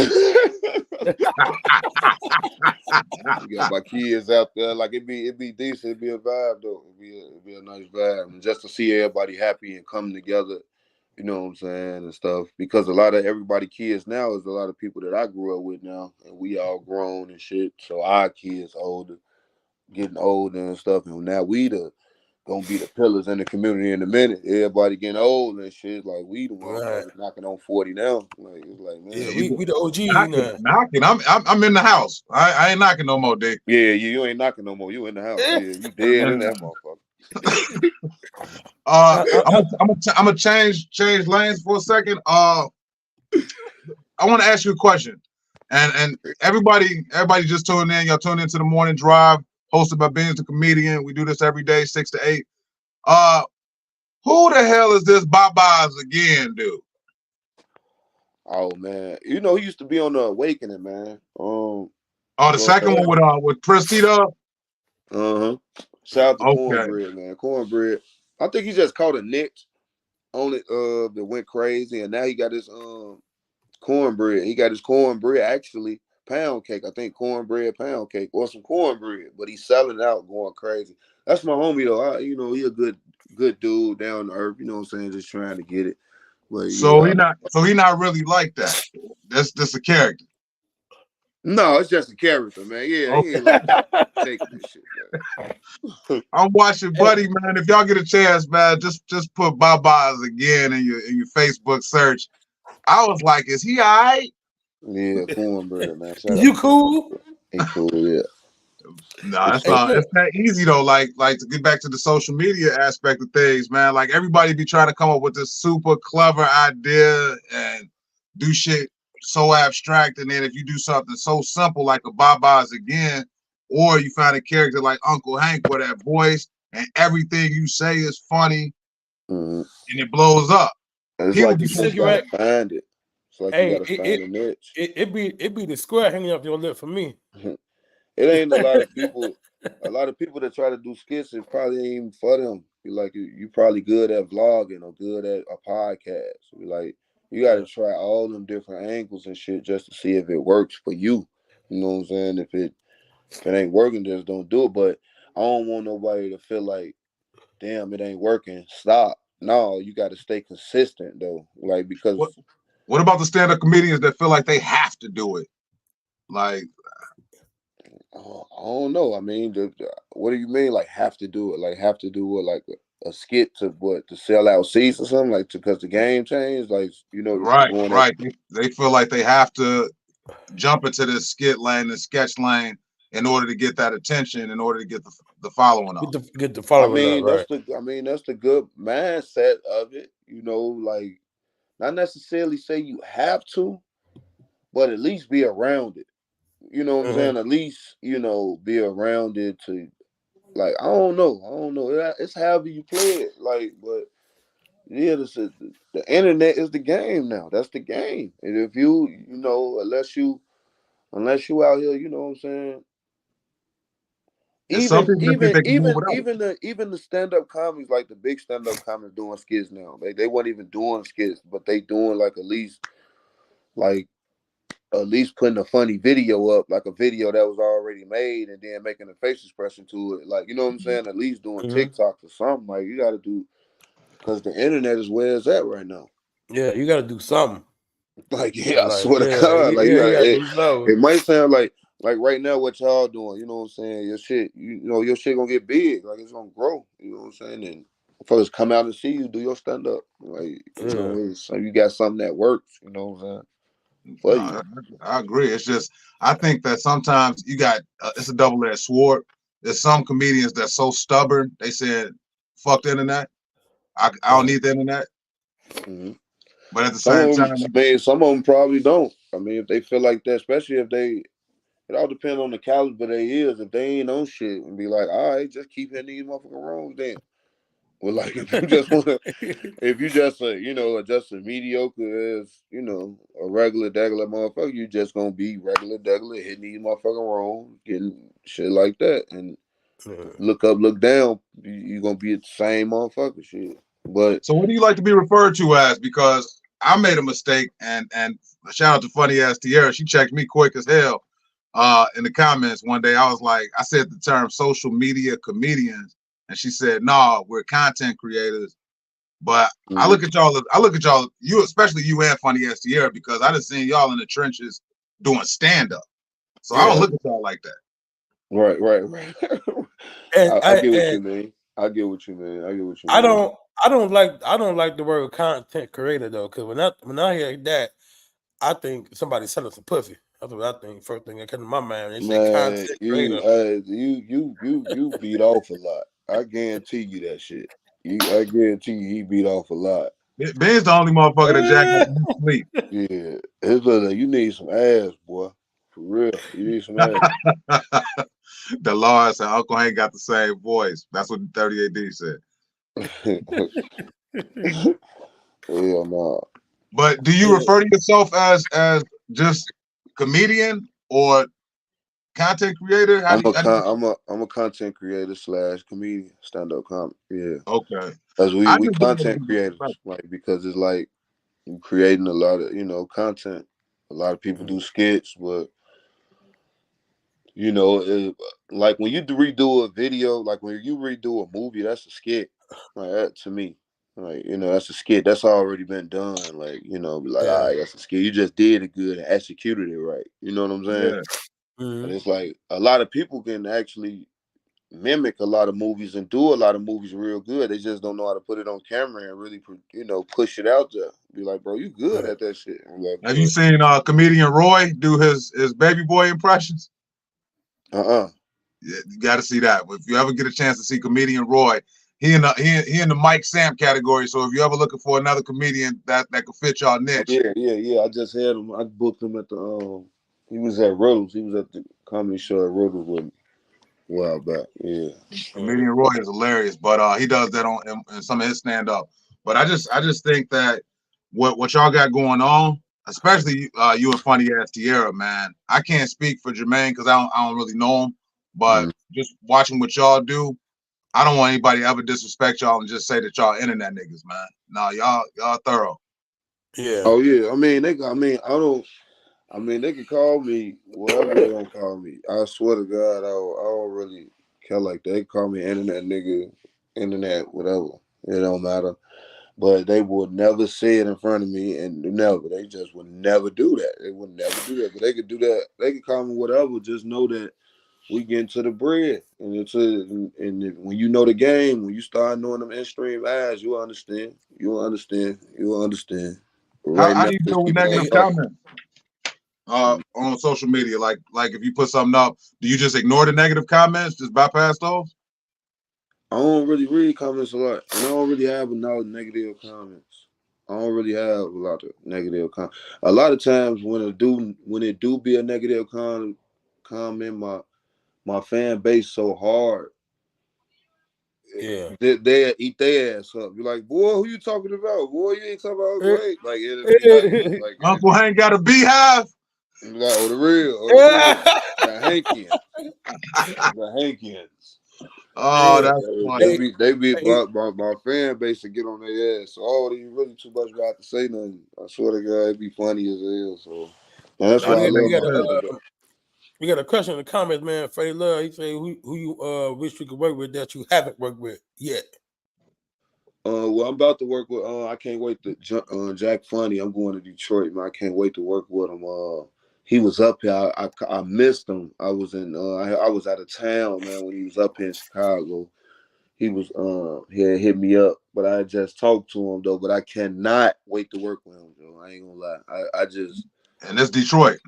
you got my kids out there. Like it'd be decent. It'd be a vibe though. It'd be a nice vibe. And just to see everybody happy and coming together, you know what I'm saying, and stuff. Because a lot of everybody kids now is a lot of people that I grew up with now, and we all grown and shit. So our kids older, getting older and stuff, and now we gonna be the pillars in the community in a minute. Everybody getting old and shit. Like we the ones knocking on 40 now. Like it's like, man, yeah, we the OGs knocking. I'm in the house. I ain't knocking no more, Dick. Yeah, you ain't knocking no more. You in the house. Yeah, you dead in that motherfucker. I'm gonna change lanes for a second. I want to ask you a question, and everybody just tuned in. Y'all tuned into the morning drive, hosted by Beans the Comedian. We do this every day, 6 to 8. Who the hell is this Babas again, dude? Oh man, you know he used to be on the Awakening, man. The second one with Chris Tito. Shout out to Cornbread, man. Cornbread. I think he just caught a niche on it that went crazy, and now he got his cornbread. He got his cornbread actually pound cake. I think cornbread pound cake or some cornbread, but he's selling it out, going crazy. That's my homie though. You know, he a good dude, down to earth. You know what I'm saying? Just trying to get it. But so he not really like that. That's a character. No, it's just a character, man. Yeah, okay. He ain't like taking this shit, man. I'm watching Buddy, man. If y'all get a chance, man, just put Babas again in your Facebook search. I was like, is he all right? Yeah, cornbread, man. You cool? He cool, yeah. No, it's not easy though. Like to get back to the social media aspect of things, man. Like everybody be trying to come up with this super clever idea and do shit so abstract, and then if you do something so simple like a Babas again, or you find a character like Uncle Hank with that voice and everything you say is funny, and it blows up. It's like you just gotta find it. It's like you gotta find a niche. It be the square hanging off your lip for me. It ain't a lot of people. A lot of people that try to do skits, it probably ain't even for them. Like you probably good at vlogging or good at a podcast. Like you got to try all them different angles and shit just to see if it works for you. You know what I'm saying? If it ain't working, just don't do it. But I don't want nobody to feel like, damn, it ain't working. Stop. No, you got to stay consistent though. Like because what about the stand-up comedians that feel like they have to do it? Like. I don't know. I mean, what do you mean? Like have to do it? Like have to do it? Like a skit to sell out seats or something? Like because the game changed? Like you know, right. They feel like they have to jump into this skit lane, the sketch lane, in order to get that attention, in order to get the following up. Get the following up. Right. That's the good mindset of it. You know, like not necessarily say you have to, but at least be around it. You know what I'm saying? At least, you know, be around it to, like, I don't know. It's however you play it. Like, but, yeah, the internet is the game now. That's the game. And if you know, unless you out here, you know what I'm saying? Even the stand-up comics, like the big stand-up comics doing skits now. They weren't even doing skits, but they doing, like, at least putting a funny video up, like a video that was already made, and then making a face expression to it. Like, you know what I'm saying? At least doing TikTok or something. Like, you got to do, because the internet is where it's at right now. Yeah, you got to do something. Like, yeah, I swear to God. Like, it might sound like, like right now, what y'all doing? You know what I'm saying? Your shit, your shit gonna get big. Like it's gonna grow. You know what I'm saying? And folks come out and see you do your stand up. Like so you got something that works. You know what I'm saying? For you. I agree. It's just I think that sometimes you got it's a double-edged sword. There's some comedians that's so stubborn. They said, "Fuck the internet. I don't need the internet." Mm-hmm. But at the same time, some of them probably don't. I mean, if they feel like that, especially if they, it all depends on the caliber they is. If they ain't on shit and be like, all right, just keep hitting these motherfucking wrongs then. Well, like if you just want to, if you just just a mediocre as a regular motherfucker, you just gonna be regular hitting these motherfucking wrongs, getting shit like that, and look up, look down, you gonna be the same motherfucker shit. But so what do you like to be referred to as? Because I made a mistake, and shout out to Funny Ass Tierra. She checked me quick as hell in the comments one day. I was like, I said the term social media comedians, and she said, "No, we're content creators." But I look at y'all, you especially you and Funny Ass Tierra, because I done seen y'all in the trenches doing stand up. So I don't look at y'all like that. Right. And I get what you mean. I get what you mean. I don't like the word content creator though, because when I hear that, I think somebody selling some pussy. That's what I think. First thing that comes to my mind, they say content creator. You beat off a lot. I guarantee you that shit. I guarantee you he beat off a lot. Ben's the only motherfucker that jacked up in his sleep. Yeah, it's like you need some ass, boy. For real, you need some ass. Dolores and Uncle Hank got the same voice. That's what 38D said. Hell no. But do you refer to yourself as just comedian or content creator? I'm a content creator / comedian, stand-up comic. Yeah. Okay. Because we content creators, like, because it's like you're creating a lot of content. A lot of people do skits, but like when you redo a video, like when you redo a movie, that's a skit. Like that to me. Like, that's a skit. That's already been done. Like, be like, all right, that's a skit. You just did it good and executed it right. You know what I'm saying? Yeah. And it's like a lot of people can actually mimic a lot of movies and do a lot of movies real good. They just don't know how to put it on camera and really, push it out there. Be like, bro, you good at that shit. Like, have you seen comedian Roy do his baby boy impressions? Yeah, you got to see that. If you ever get a chance to see comedian Roy, he in the Mike Sam category. So if you're ever looking for another comedian that could fit y'all niche, yeah. I just had him. I booked him at the he was at Riddles. He was at the comedy show at Riddles with me a while back. Yeah, comedian Roy is hilarious, but he does that in some of his stand up. But I just think that what y'all got going on, especially you and Funny Ass Tierra, man. I can't speak for Jermaine because I don't really know him, but just watching what y'all do, I don't want anybody to ever disrespect y'all and just say that y'all internet niggas, man. No, y'all thorough. Yeah. Oh yeah. They can call me whatever they don't call me. I swear to God, I don't really care like that. They call me internet nigga, internet, whatever. It don't matter. But they would never say it in front of me, and never. They just would never do that. They would never do that. But they could do that. They could call me whatever. Just know that we get into the bread, and when you know the game, when you start knowing them in-stream ads, you'll understand. You'll understand. Right, how do you deal with negative comments on social media? Like if you put something up, do you just ignore the negative comments, just bypass those? I don't really read comments a lot, and I don't really have a lot of negative comments. I don't really have a lot of negative comments. A lot of times when it do be a negative comment, my fan base so hard. Yeah, they eat their ass up. You're like, boy, who you talking about? Boy, you ain't talking about great. Like it'll be like Uncle Hank got a beehive. Like, the real. The Hankians. Oh, that's funny. They be my fan base to get on their ass. So you really too much about to say nothing. I swear to God, it'd be funny as hell. So that's why I love we got a question in the comments, man. Freddie Love, he say who you wish we could work with that you haven't worked with yet. Well, I'm about to work with I can't wait to Jack Funny. I'm going to Detroit, man. I can't wait to work with him. he was up here. I missed him. I was I was out of town, man, when he was up here in Chicago. He was he had hit me up, but I just talked to him though. But I cannot wait to work with him, Joe. I ain't gonna lie. I just And that's Detroit.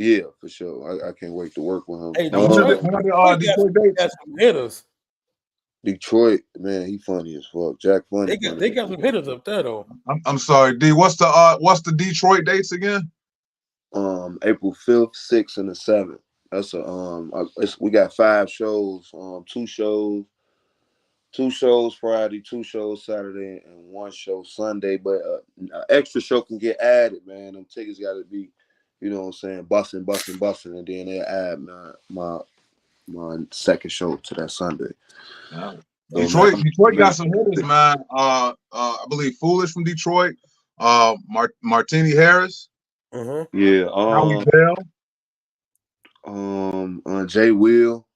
yeah, for sure. I can't wait to work with him. Hey, When are the Detroit dates? got some hitters. Detroit, man, he funny as fuck. Jack funny. They got some hitters up there though. I'm sorry, D. What's the Detroit dates again? April 5th, 6th, and the 7th. That's we got 5 shows. 2 shows Friday, 2 shows Saturday, and 1 show Sunday. But an extra show can get added, man. Them tickets got to be, you know what I'm saying, busting, and then they add my second show to that Sunday. Yeah. So, Detroit man, got some hitters, man. I believe Foolish from Detroit. Martini Harris. Yeah. Howie Bell. Jay Will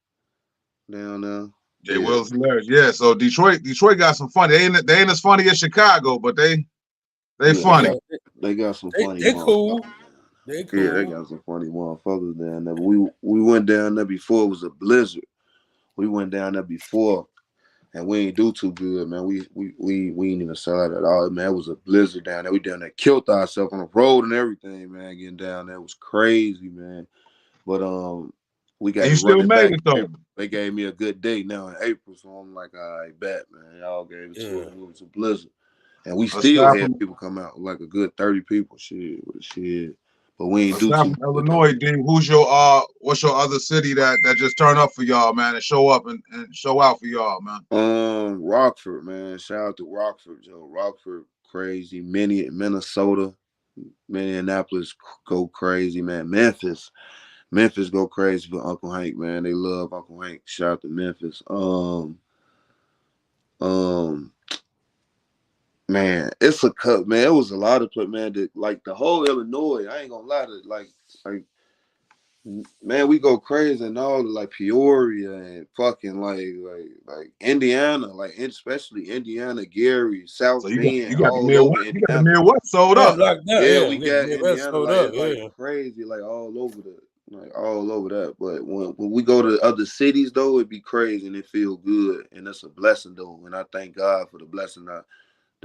down there. Jay Will's hilarious. Yeah, so Detroit got some funny. They ain't as funny as Chicago, but they funny. They got some funny. They cool. They cool. Yeah, they got some funny motherfuckers down there. But we went down there before it was a blizzard. We went down there before, and we ain't do too good, man. We ain't even sell out at all, man. It was a blizzard down there. We down there killed ourselves on the road and everything, man. Getting down there, it was crazy, man. But we got. And you still made it though. They gave me a good day now in April, so I'm like, all right, bet, man. Y'all gave it to us. It was a blizzard, and we still had people come out, like a good 30 people. Shit. But we ain't do too much. Illinois, D. What's your other city that just turned up for y'all, man, and show up and show out for y'all, man? Rockford, man. Shout out to Rockford, Joe. Rockford, crazy. Minnesota, Minneapolis go crazy, man. Memphis go crazy for Uncle Hank, man. They love Uncle Hank. Shout out to Memphis. Man, it's a cut, man. It was a lot of play, man. Like the whole Illinois, I ain't gonna lie to like, man, we go crazy and all like Peoria and fucking like Indiana, like especially Indiana, Gary, South Bend, you got the Midwest sold up. Yeah, we got Indiana like crazy, like all over that. But when we go to other cities though, it'd be crazy and it feel good, and it's a blessing though. And I thank God for the blessing that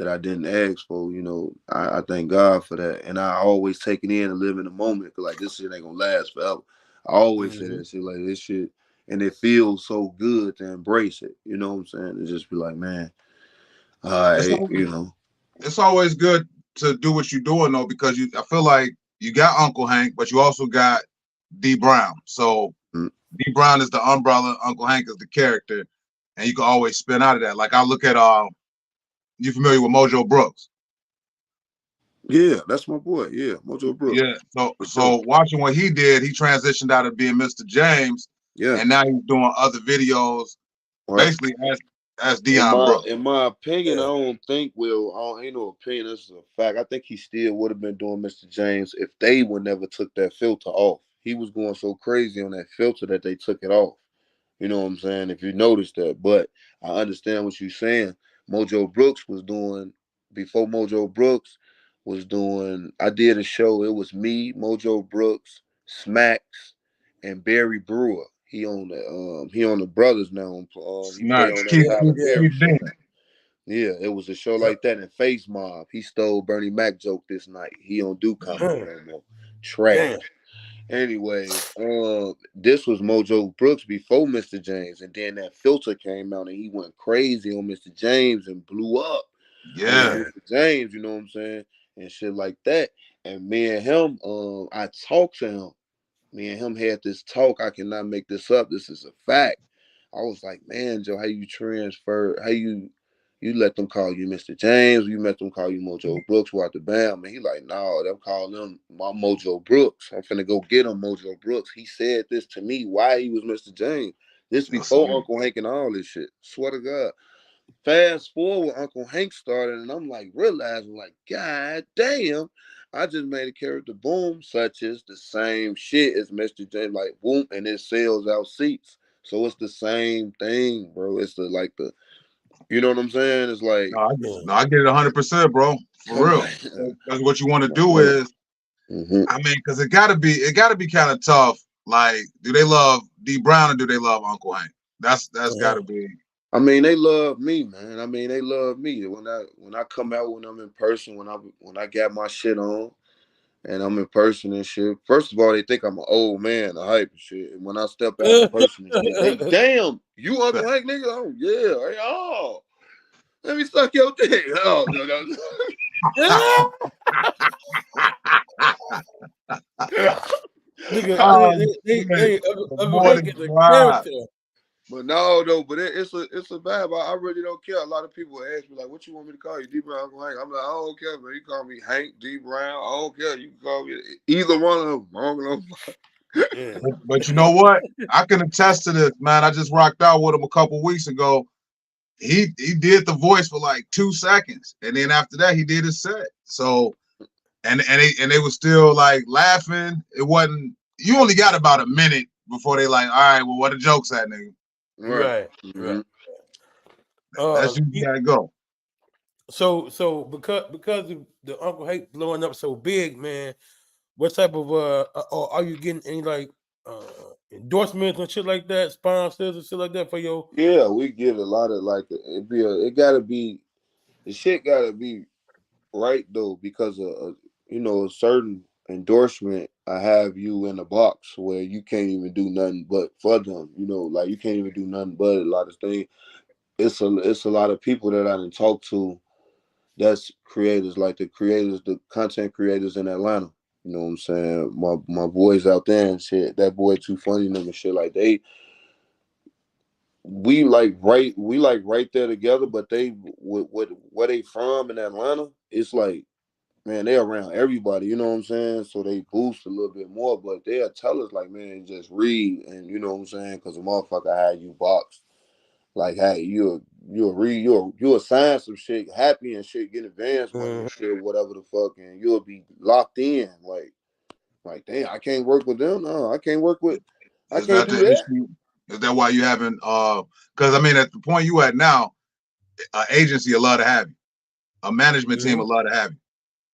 I didn't ask for, you know. I thank God for that. And I always take it in and live in the moment, because like this shit ain't gonna last forever. I always say that shit, like this shit, and it feels so good to embrace it. You know what I'm saying? And just be like, man, you know. It's always good to do what you're doing though, because I feel like you got Uncle Hank, but you also got D Brown. So D Brown is the umbrella, Uncle Hank is the character, and you can always spin out of that. Like I look at you familiar with Mojo Brooks? Yeah, that's my boy. Yeah, Mojo Brooks. Yeah. So watching what he did, he transitioned out of being Mr. James. Yeah. And now he's doing other videos, basically as Deion Brooks. In my opinion, I don't think ain't no opinion. This is a fact. I think he still would have been doing Mr. James if they would never took that filter off. He was going so crazy on that filter that they took it off. You know what I'm saying? If you noticed that. But I understand what you're saying. Mojo Brooks was doing, before Mojo Brooks was doing, I did a show. It was me, Mojo Brooks, Smacks, and Barry Brewer. He on the Brothers now. Yeah, it was a show like that. And Face Mob, he stole Bernie Mac joke this night. He don't do comedy no more. Trash. Anyway, this was Mojo Brooks before Mr. James, and then that filter came out, and he went crazy on Mr. James and blew up. Yeah, Mr. James, you know what I'm saying, and shit like that. And me and him, I talked to him. Me and him had this talk. I cannot make this up. This is a fact. I was like, man, Joe, how you transfer? How you let them call you Mr. James? You let them call you Mojo Brooks? What the bam? And he like, no, them calling him my Mojo Brooks. I'm finna go get him Mojo Brooks. He said this to me. Why he was Mr. James? This before Uncle Hank and all this shit. Swear to God. Fast forward, Uncle Hank started, and I'm like realizing, like, God damn, I just made a character, boom, such as the same shit as Mr. James, like boom, and it sells out seats. So it's the same thing, bro. It's you know what I'm saying? It's like I get it 100%, bro. For real. That's what you want to do is Mm-hmm. I mean, because it gotta be kind of tough. Like, do they love D Brown or do they love Uncle Hank? That's gotta be. I mean, they love me, man. I mean, they love me. When I come out, when I'm in person, when I got my shit on and I'm in person and shit. First of all, they think I'm an old man, the hype and shit. And when I step out in person and shit, they damn, you Uncle Hank, nigga? Oh yeah, hey, oh, let me suck your dick. Oh no. Nigga, they Uncle Hank is a character. But no, it's a vibe. I really don't care. A lot of people ask me like, "What you want me to call you, D Brown, Uncle Hank?" I'm like, I don't care, man. You call me Hank, D Brown. I don't care. You can call me either one of them. I don't know. Yeah. But you know what? I can attest to this, man. I just rocked out with him a couple weeks ago. He did the voice for like 2 seconds, and then after that, he did his set. So, and they were still like laughing. It wasn't. You only got about a minute before they like, all right, well, what the jokes at, nigga? Right. Mm-hmm. That's you gotta go. So because of the Uncle Hank blowing up so big, man, what type of are you getting any like endorsements and shit like that, sponsors and shit like that for your? Yeah, we get a lot of like it gotta be the shit gotta be right though because of a certain endorsement. I have you in a box where you can't even do nothing but for them. Like you can't even do nothing but a lot of things. It's a lot of people that I didn't talk to. That's creators, like the content creators in Atlanta. You know what I'm saying? My boys out there and shit. That boy Too Funny and shit. Like we like right there together. But they with where they from in Atlanta, it's like, man, they around everybody. You know what I'm saying? So they boost a little bit more. But they'll tell us like, man, just read, and you know what I'm saying? Because the motherfucker had you boxed. Like, hey, you'll sign some shit, happy and shit, get advance money and shit, whatever the fuck, and you'll be locked in. Like, damn, I can't work with them. No, I can't work with. I can't do that. Issue? Is that why you haven't? Because I mean, at the point you at now, an agency will love to have you. A management team will love to have you.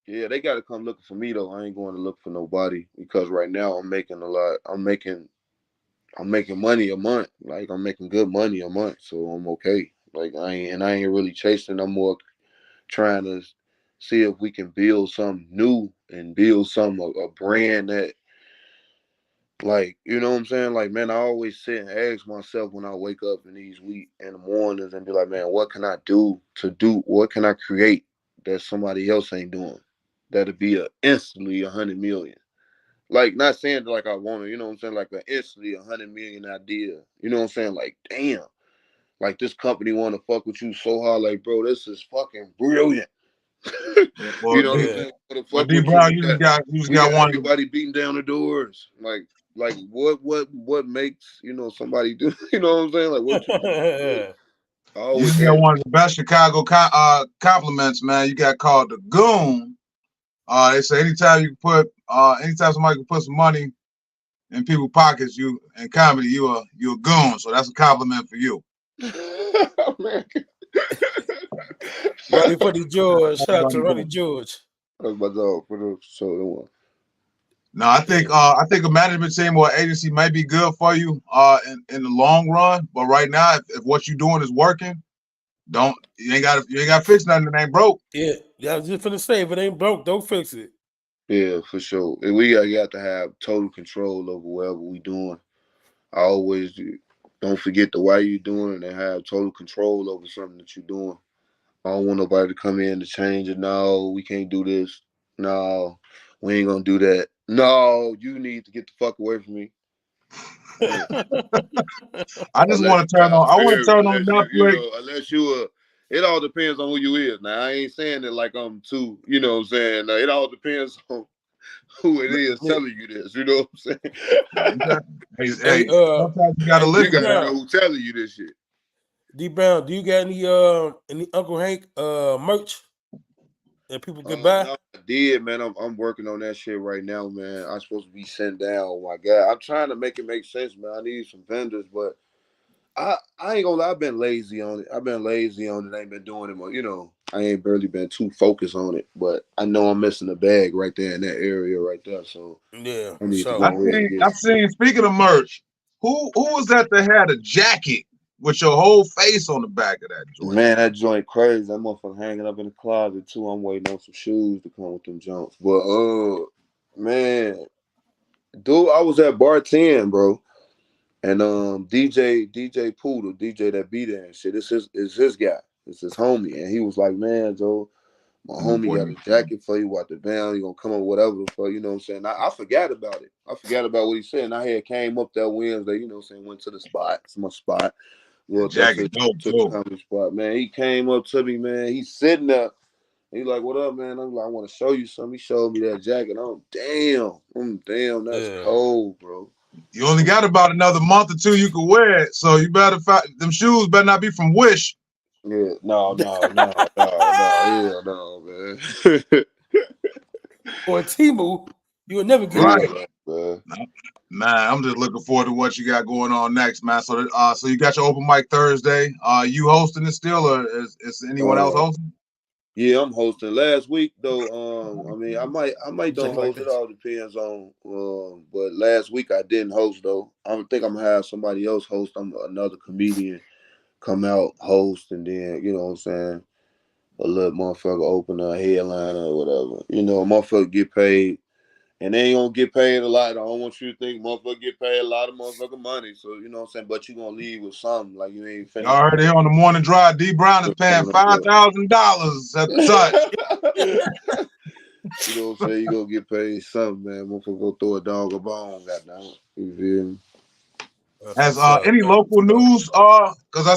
Yeah, they got to come looking for me though. I ain't going to look for nobody because right now I'm making a lot. I'm making money a month. Like I'm making good money a month, so I'm okay. Like I ain't really chasing. I'm more trying to see if we can build something new and build a brand that, like, you know what I'm saying? Like, man, I always sit and ask myself when I wake up in the mornings and be like, man, what can I do what can I create that somebody else ain't doing? That'll be instantly 100 million. Like, not saying that like I want to, you know what I'm saying? Like an instantly 100 million idea. You know what I'm saying? Like, damn, like this company want to fuck with you so hard. Like, bro, this is fucking brilliant. Well, You know what I'm saying? But D Brown, you just got one. Everybody beating down the doors. Like what makes somebody do? You know what I'm saying? Like what you do? You got one of the best Chicago compliments, man. You got called the Goon. They say anytime somebody can put some money in people's pockets, you in comedy, you a goon. So that's a compliment for you. Ronnie Funny George. Shout out to Ronnie George. That's my dog for the show. No, I think a management team or agency might be good for you in the long run. But right now, if what you're doing is working, you ain't got to fix nothing that ain't broke. Yeah, I was just finna say, if it ain't broke, don't fix it. Yeah, for sure. And we got to have total control over whatever we doing. I always don't forget the why you doing it and have total control over something that you're doing. I don't want nobody to come in to change it. No, we can't do this. No, we ain't gonna do that. No, you need to get the fuck away from me. I just want to turn on. I want to turn on Netflix. Unless you it all depends on who you is. Now I ain't saying it like I'm too. You know what I'm saying? Now, it all depends on who it is telling you this. You know what I'm saying? Hey, sometimes you gotta listen. You gotta know who telling you this shit. D Brown, do you got any Uncle Hank merch that people can buy? No, I did, man. I'm working on that shit right now, man. I'm supposed to be sent down. Oh my God, I'm trying to make it make sense, man. I need some vendors, but I ain't gonna lie. I've been lazy on it. I ain't been doing it. I ain't barely been too focused on it, but I know I'm missing the bag right there in that area right there. So Yeah, I need to so go ahead and get I seen. Speaking of merch, who was that had a jacket with your whole face on the back of that joint? Man, that joint crazy. That motherfucker hanging up in the closet too. I'm waiting on some shoes to come with them jumps. But man, dude, I was at Bar 10, bro. And DJ Poodle, DJ that be there and shit. It's his guy. It's his homie. And he was like, man, Joe, my homie got a jacket for you at the band. You gonna come up whatever for you know what I'm saying? I forgot about it. I forgot about what he said. And I had came up that Wednesday, you know what I'm saying, went to the spot. It's my spot. Well, Jacket dope to the too. comedy spot, man. He came up to me, man. He's sitting there. He like, what up, man? I'm like, I want to show you something. He showed me that jacket. Damn, that's cold, bro. You only got about another month or two you can wear it, so you better find them shoes. Better not be from Wish. Yeah, no, hell no, man. or Timu, you would never get Right. that. Man. Man, I'm just looking forward to what you got going on next, man. So, so you got your open mic Thursday. You hosting it still, or is anyone else hosting? Yeah, I'm hosting. Last week though, I mean, I might don't Like host. It all depends on. But last week I didn't host though. I think I'm gonna have somebody else host. I'm another comedian come out host, and then you know what I'm saying, a little motherfucker open a headliner or whatever. You know, a motherfucker get paid. And they ain't gonna get paid a lot. I don't want you to think motherfucker get paid a lot of motherfucking money. So you know what I'm saying? But you gonna leave with something. Like you ain't Y'all heard it on the morning drive. D Brown is paying $5,000 at the touch. You know what I'm saying? You gonna get paid something, man. Motherfucker go throw a dog a bone, goddamn. You feel me? Has any local news? Because I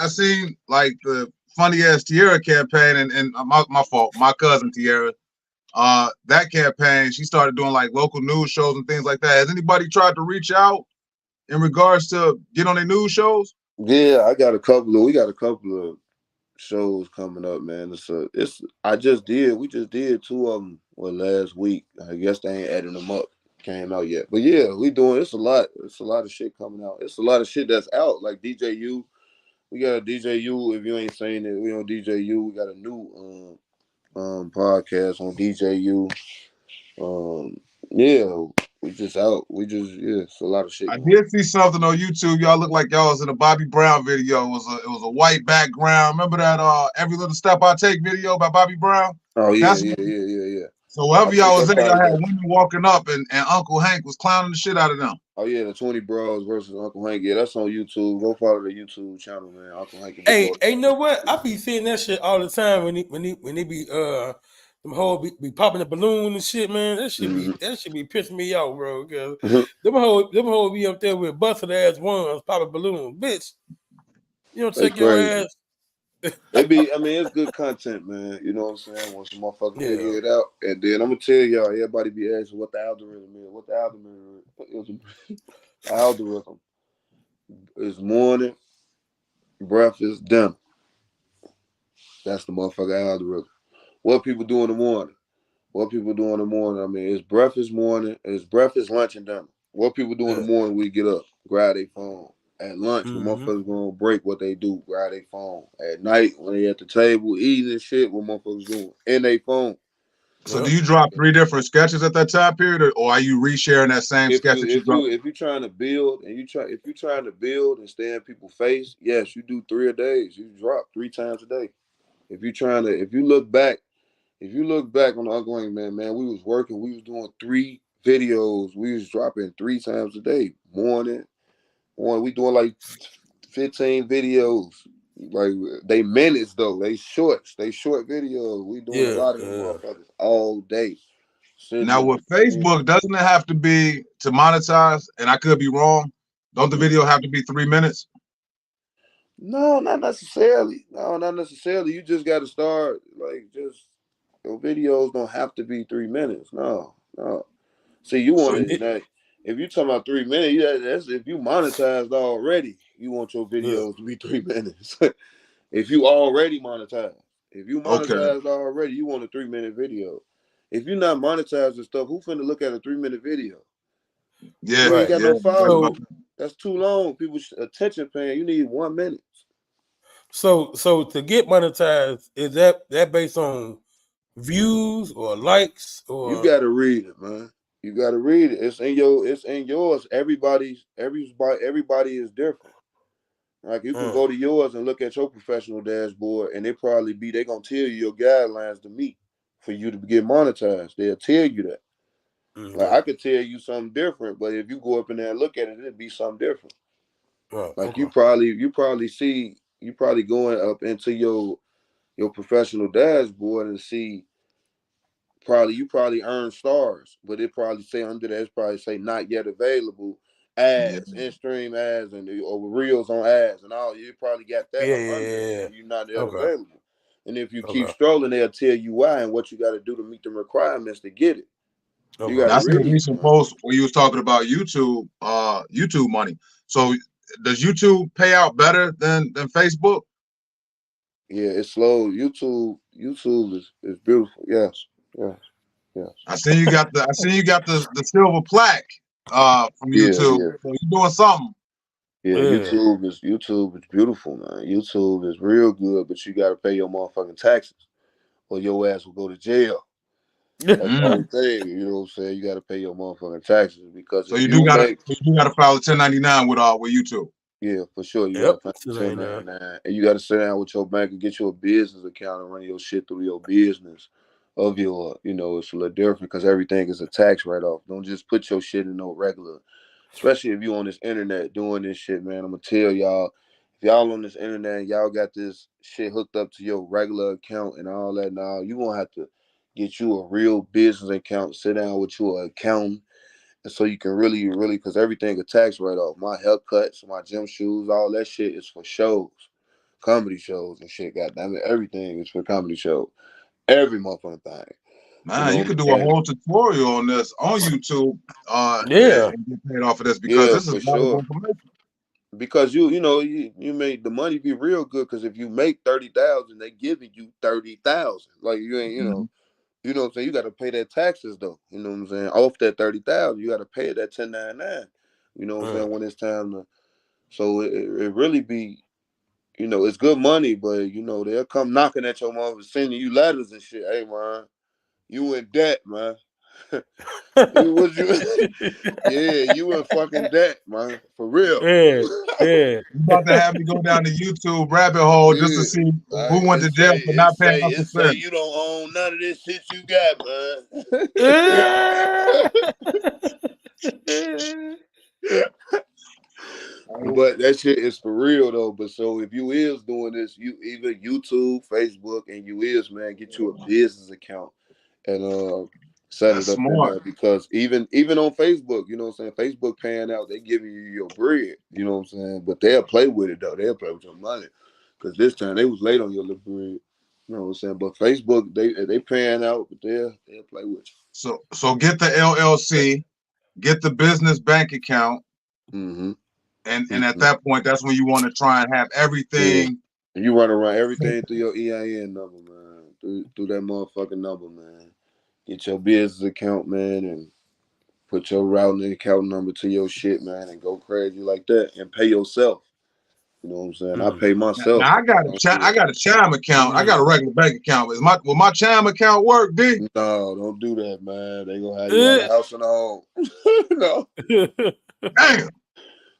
seen like the funny ass Tierra campaign, and my fault, my cousin Tierra. That campaign, she started doing like local news shows and things like that. Has anybody tried to reach out in regards to get on their news shows? Yeah, we got a couple of shows coming up, man. We just did two of them last week. I guess they ain't adding them up, came out yet. But yeah, we doing it's a lot of shit coming out. It's a lot of shit that's out, like DJU. We got a DJU. If you ain't saying it, we on DJU. We got a new podcast on DJU. Yeah, we just out. It's a lot of shit. I did see something on YouTube. Y'all look like y'all was in a Bobby Brown video. It was a white background. Remember that Every Little Step I Take video by Bobby Brown? Oh yeah. So wherever y'all was at, y'all had women walking up, and Uncle Hank was clowning the shit out of them. Oh yeah, the 20 Bros versus Uncle Hank. Yeah, that's on YouTube. Go follow the YouTube channel, man. Uncle Hank. Hey, you know what? I be seeing that shit all the time when they be them whole be popping the balloon and shit, man. That should be pissing me off, bro. Cause them whole be up there with busted ass ones popping balloons, bitch. You don't take your ass. It's good content, man. You know what I'm saying? Once a motherfucker figure it out, and then I'm gonna tell y'all, everybody be asking what the algorithm is. What the algorithm is? Algorithm is morning, breakfast, dinner. That's the motherfucker algorithm. What people do in the morning? I mean, it's breakfast morning, it's breakfast, lunch, and dinner. What people do in the morning, we get up, grab their phone. At lunch, when motherfuckers gonna break what they do, grab their phone. At night, when they at the table eating and shit, what motherfuckers doing? In their phone. So do you drop 3 different sketches at that time period, or are you resharing that same sketch that you dropped? If you're trying to build and stay in people's face, yes, you do 3 a day. You drop 3 times a day. If you look back on the Uncle Hank, man, we was working, we was doing 3 videos, we was dropping 3 times a day. Morning, we doing like 15 videos. Like they minutes though, they short videos. We doing a lot of them motherfuckers all day. Now with Facebook, doesn't it have to be to monetize? And I could be wrong. Don't the video have to be 3 minutes? No, not necessarily. You just got to start your videos don't have to be 3 minutes. No. See, you want it. If you talking about 3 minutes, that's if you monetized already. You want your videos to be 3 minutes. If you already monetized, already, you want a 3-minute video. If you're not monetizing stuff, who finna look at a 3-minute video? Yeah, you ain't got no followers. That's too long. People's attention span. You need 1 minute. So to get monetized, is that based on views or likes You or gotta read it, man. You gotta read it. It's in yours. Everybody is different. Like you can go to yours and look at your professional dashboard, and they're gonna tell you your guidelines to meet for you to get monetized. They'll tell you that. Like I could tell you something different, but if you go up in there and look at it, it'd be something different. Like you probably going up into your professional dashboard and see you probably earn stars, but it probably say under that, it's probably say not yet available ads, in-stream ads, and or reels on ads and all. You probably got that up under there, and you're not yet available. And if you keep strolling, they'll tell you why and what you got to do to meet the requirements to get it. You got That's a recent post where you was talking about YouTube money. So does YouTube pay out better than Facebook? Yeah, it's slow. YouTube is beautiful. Yes. I see you got the silver plaque from YouTube. Yeah. So you're doing something. Yeah, YouTube is beautiful, man. YouTube is real good, but you gotta pay your motherfucking taxes, or your ass will go to jail. That's the only thing, you know what I'm saying? You gotta pay your motherfucking taxes because so you gotta file a 1099 with YouTube. Yeah, for sure. You gotta file a 1099, and you gotta sit down with your bank and get you a business account and run your shit through your business of your, it's a little different because everything is a tax write-off. Don't just put your shit in no regular. Especially if you on this internet doing this shit, man. I'm gonna tell y'all, if y'all on this internet and y'all got this shit hooked up to your regular account and all that, now you gonna have to get you a real business account, sit down with you an accountant, and so you can really, because everything a tax write-off. My haircuts, my gym shoes, all that shit is for shows, comedy shows and shit. Goddamn it, everything is for comedy shows. Every motherfucking thing. Man, you could do a whole tutorial on this on YouTube. And get paid off of this because this is valuable information. Because you make the money be real good. Because if you make 30,000, they giving you 30,000. Like you ain't, you know what I'm saying. You got to pay that taxes though. You know what I'm saying. Off that 30,000, you got to pay that 1099. You know what I'm saying when it's time to. So it really be, it's good money, but they'll come knocking at your mother, sending you letters and shit. Hey man, you in debt, man. You in fucking debt, man. For real. You about to have me go down the YouTube rabbit hole just to see who went to jail for not paying off the say you don't own none of this shit you got, man. But that shit is for real though. But so if you is doing this, you either YouTube, Facebook, and you is, man, get you a business account and set it up in there, because even on Facebook, you know what I'm saying, Facebook paying out, they giving you your bread, you know what I'm saying, but they'll play with it though, they'll play with your money, because this time they was late on your little bread, you know what I'm saying, but Facebook, they paying out, but they'll play with you. So get the LLC, get the business bank account, and at that point, that's when you want to try and have everything. Yeah. You run around everything through your EIN number, man, through that motherfucking number, man. Get your business account, man, and put your routing account number to your shit, man, and go crazy like that, and pay yourself. You know what I'm saying? I pay myself. Now, I got a Chime account. I got a regular bank account. Will my Chime account work, D? No, don't do that, man. They gonna have you out of house and home. No. Damn.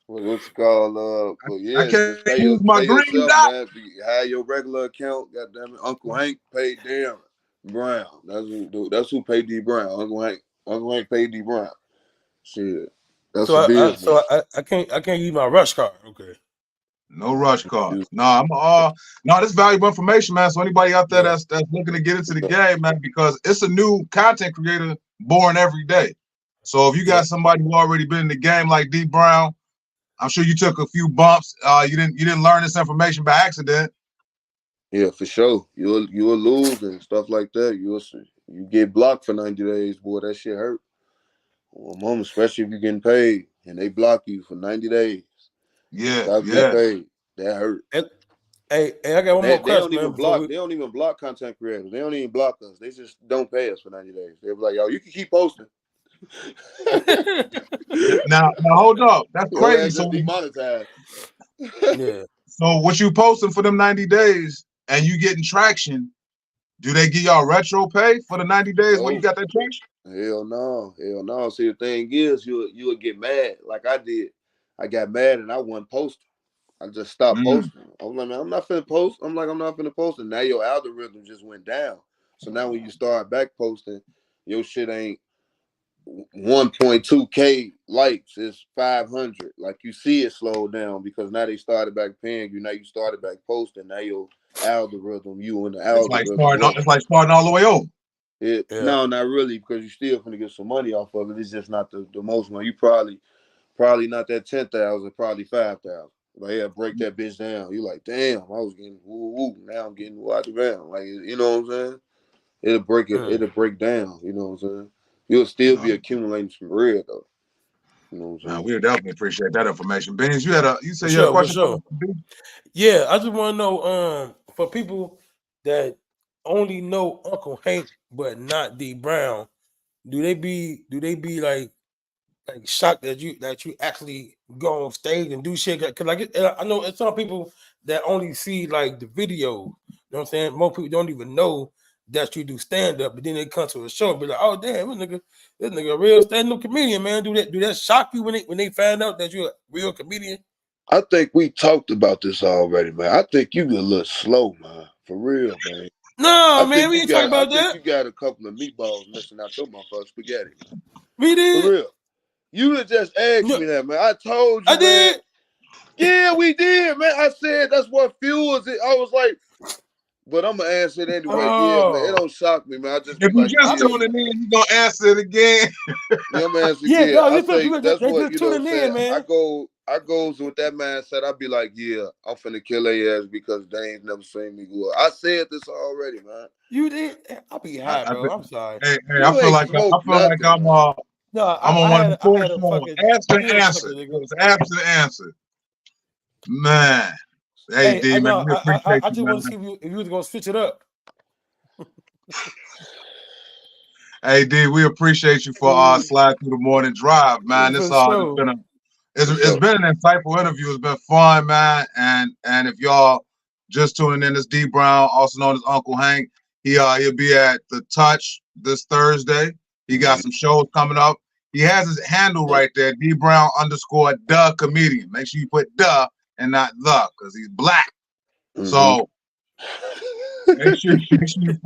What's it called? But yeah, I can't use my green dot. Man. Have your regular account. Goddamn it, Uncle Hank paid Brown. That's who paid D Brown. Uncle Hank paid D Brown. Shit. That's I can't use my rush card. Okay. No rush card. No, this is valuable information, man. So anybody out there that's looking to get into the game, man, because it's a new content creator born every day. So if you got somebody who already been in the game like D Brown, I'm sure you took a few bumps. You didn't learn this information by accident. Yeah, for sure. You'll lose and stuff like that. You get blocked for 90 days, boy. That shit hurt. Well, mom, especially if you're getting paid and they block you for 90 days. Yeah. Paid. That hurt. Hey, I got one more question. They don't even block content creators. They don't even block us. They just don't pay us for 90 days. They're like, yo, you can keep posting. now hold up. That's crazy. So demonetized. Yeah. So what you posting for them 90 days and you getting traction, do they give y'all retro pay for the 90 days when you got that traction? Hell no. See, the thing is, you would get mad like I did. I got mad and I wasn't posting. I just stopped posting. I was like, man, I'm not finna post. I'm not finna post. And now your algorithm just went down. So now when you start back posting, your shit ain't 1.2K likes. It's 500. Like you see it slow down because now they started back paying you. Now you started back posting. Now your algorithm, you in the algorithm. It's like starting all the way over. No, not really, because you still gonna get some money off of it. It's just not the most money. You probably not that 10,000, probably 5,000. Like, yeah, break that bitch down. You like, damn, I was getting woo. Now I'm getting woo out the ground. Like, you know what I'm saying? It'll break it. It'll break down. You know what I'm saying? You'll still be accumulating some bread though. You know what I'm saying? We would definitely appreciate that information. Beans, you said you had a For question? sure. Yeah, I just want to know, for people that only know Uncle Hank but not D Brown, do they be like shocked that you actually go on stage and do shit? Because I know it's some people that only see like the video. You know what I'm saying? Most people don't even know that you do stand up, but then they come to a show and be like, "Oh damn, this nigga a real stand up comedian, man." Do that shock you when they find out that you're a real comedian? I think we talked about this already, man. I think you get a little slow, man. For real, man. No, man, we ain't talking about that. You got a couple of meatballs missing out your motherfucking spaghetti, man. We did. For real. You would just asked me that, man. I told you, I did. Man. Yeah, we did, man. I said that's what fuels it. I was like, but I'm gonna answer it anyway. Yeah, man. It don't shock me, man. I just if you just tuning in, you gonna answer it again. Yeah, I'm gonna answer again. No, I think that's what you know. What I'm saying? Man. I goes with that mindset. I be like, yeah, I'm finna kill their ass because they ain't never seen me go. I said this already, man. You did. I'll be high, bro. I'm sorry. Hey, I feel like I'm on one of the first ones. Ask the answer. Ask the answer. Man. Hey, D, man, we appreciate I just want to see if you was gonna switch it up. Hey, D, we appreciate you for sliding through the morning drive, man. It's been an insightful interview. It's been fun, man. And if y'all just tuning in, it's D Brown, also known as Uncle Hank. He'll be at the Touch this Thursday. He got some shows coming up. He has his handle right there, D Brown _the comedian. Make sure you put the and not the, because he's black. So make sure you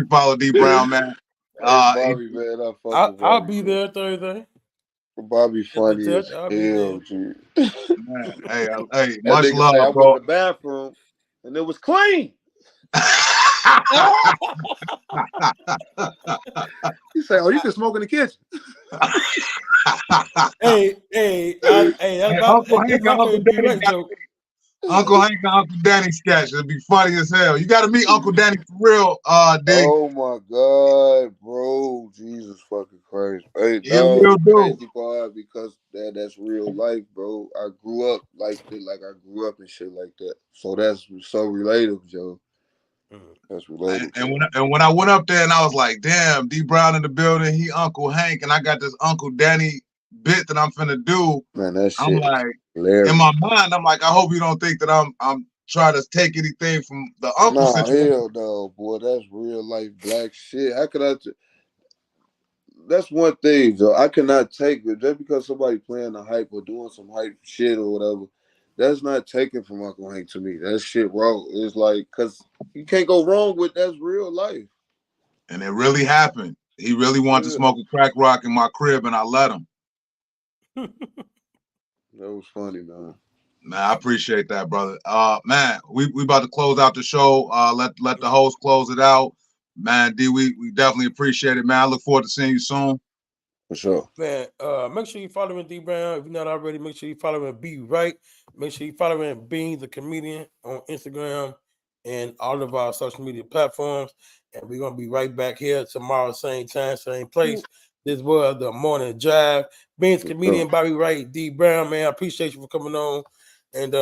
follow D Brown, man. Bobby, man, I'll be there Thursday. Bobby funny as hell, dude. Hey, much love, I bro. went to the bathroom and it was clean. He said, "Oh, you can smoke in the kitchen." Uncle Hank and Uncle Danny sketch. It'd be funny as hell. You got to meet Uncle Danny for real, D. Oh my God, bro! Jesus fucking Christ! Hey, real dude. Because that's real life, bro. I grew up like that, like I grew up and shit like that. So that's so relatable, Joe. That's related. And when I went up there and I was like, damn, D Brown in the building, he Uncle Hank, and I got this Uncle Danny bit that I'm finna do. Man, that shit. I'm like, hilarious. In my mind, I'm like, I hope you don't think that I'm trying to take anything from the uncle situation. Hell no, boy, that's real life black shit. How could I? That's one thing, Joe. I cannot take it just because somebody playing the hype or doing some hype shit or whatever. That's not taken from Uncle Hank to me. That shit wrong. It's like, because you can't go wrong with that's real life. And it really happened. He really wanted to smoke a crack rock in my crib, and I let him. That was funny, man. Man, I appreciate that, brother. Man, we about to close out the show. Let the host close it out. Man, D, we definitely appreciate it, man. I look forward to seeing you soon. For sure. Man, make sure you following D Brown. If you're not already, make sure you following B Right. Make sure you following Beans the Comedian on Instagram and all of our social media platforms. And we're gonna be right back here tomorrow, same time, same place. This was the morning drive. Beans Comedian, Bobby Wright, D Brown, man. I appreciate you for coming on. And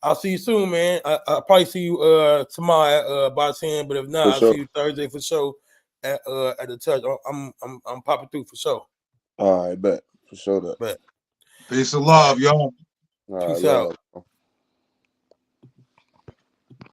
I'll see you soon, man. I'll probably see you tomorrow by 10, but if not, I'll see you Thursday for sure at the Touch. I'm popping through for sure. All right, bet. For sure that. Bet. Peace and love, y'all. Peace out.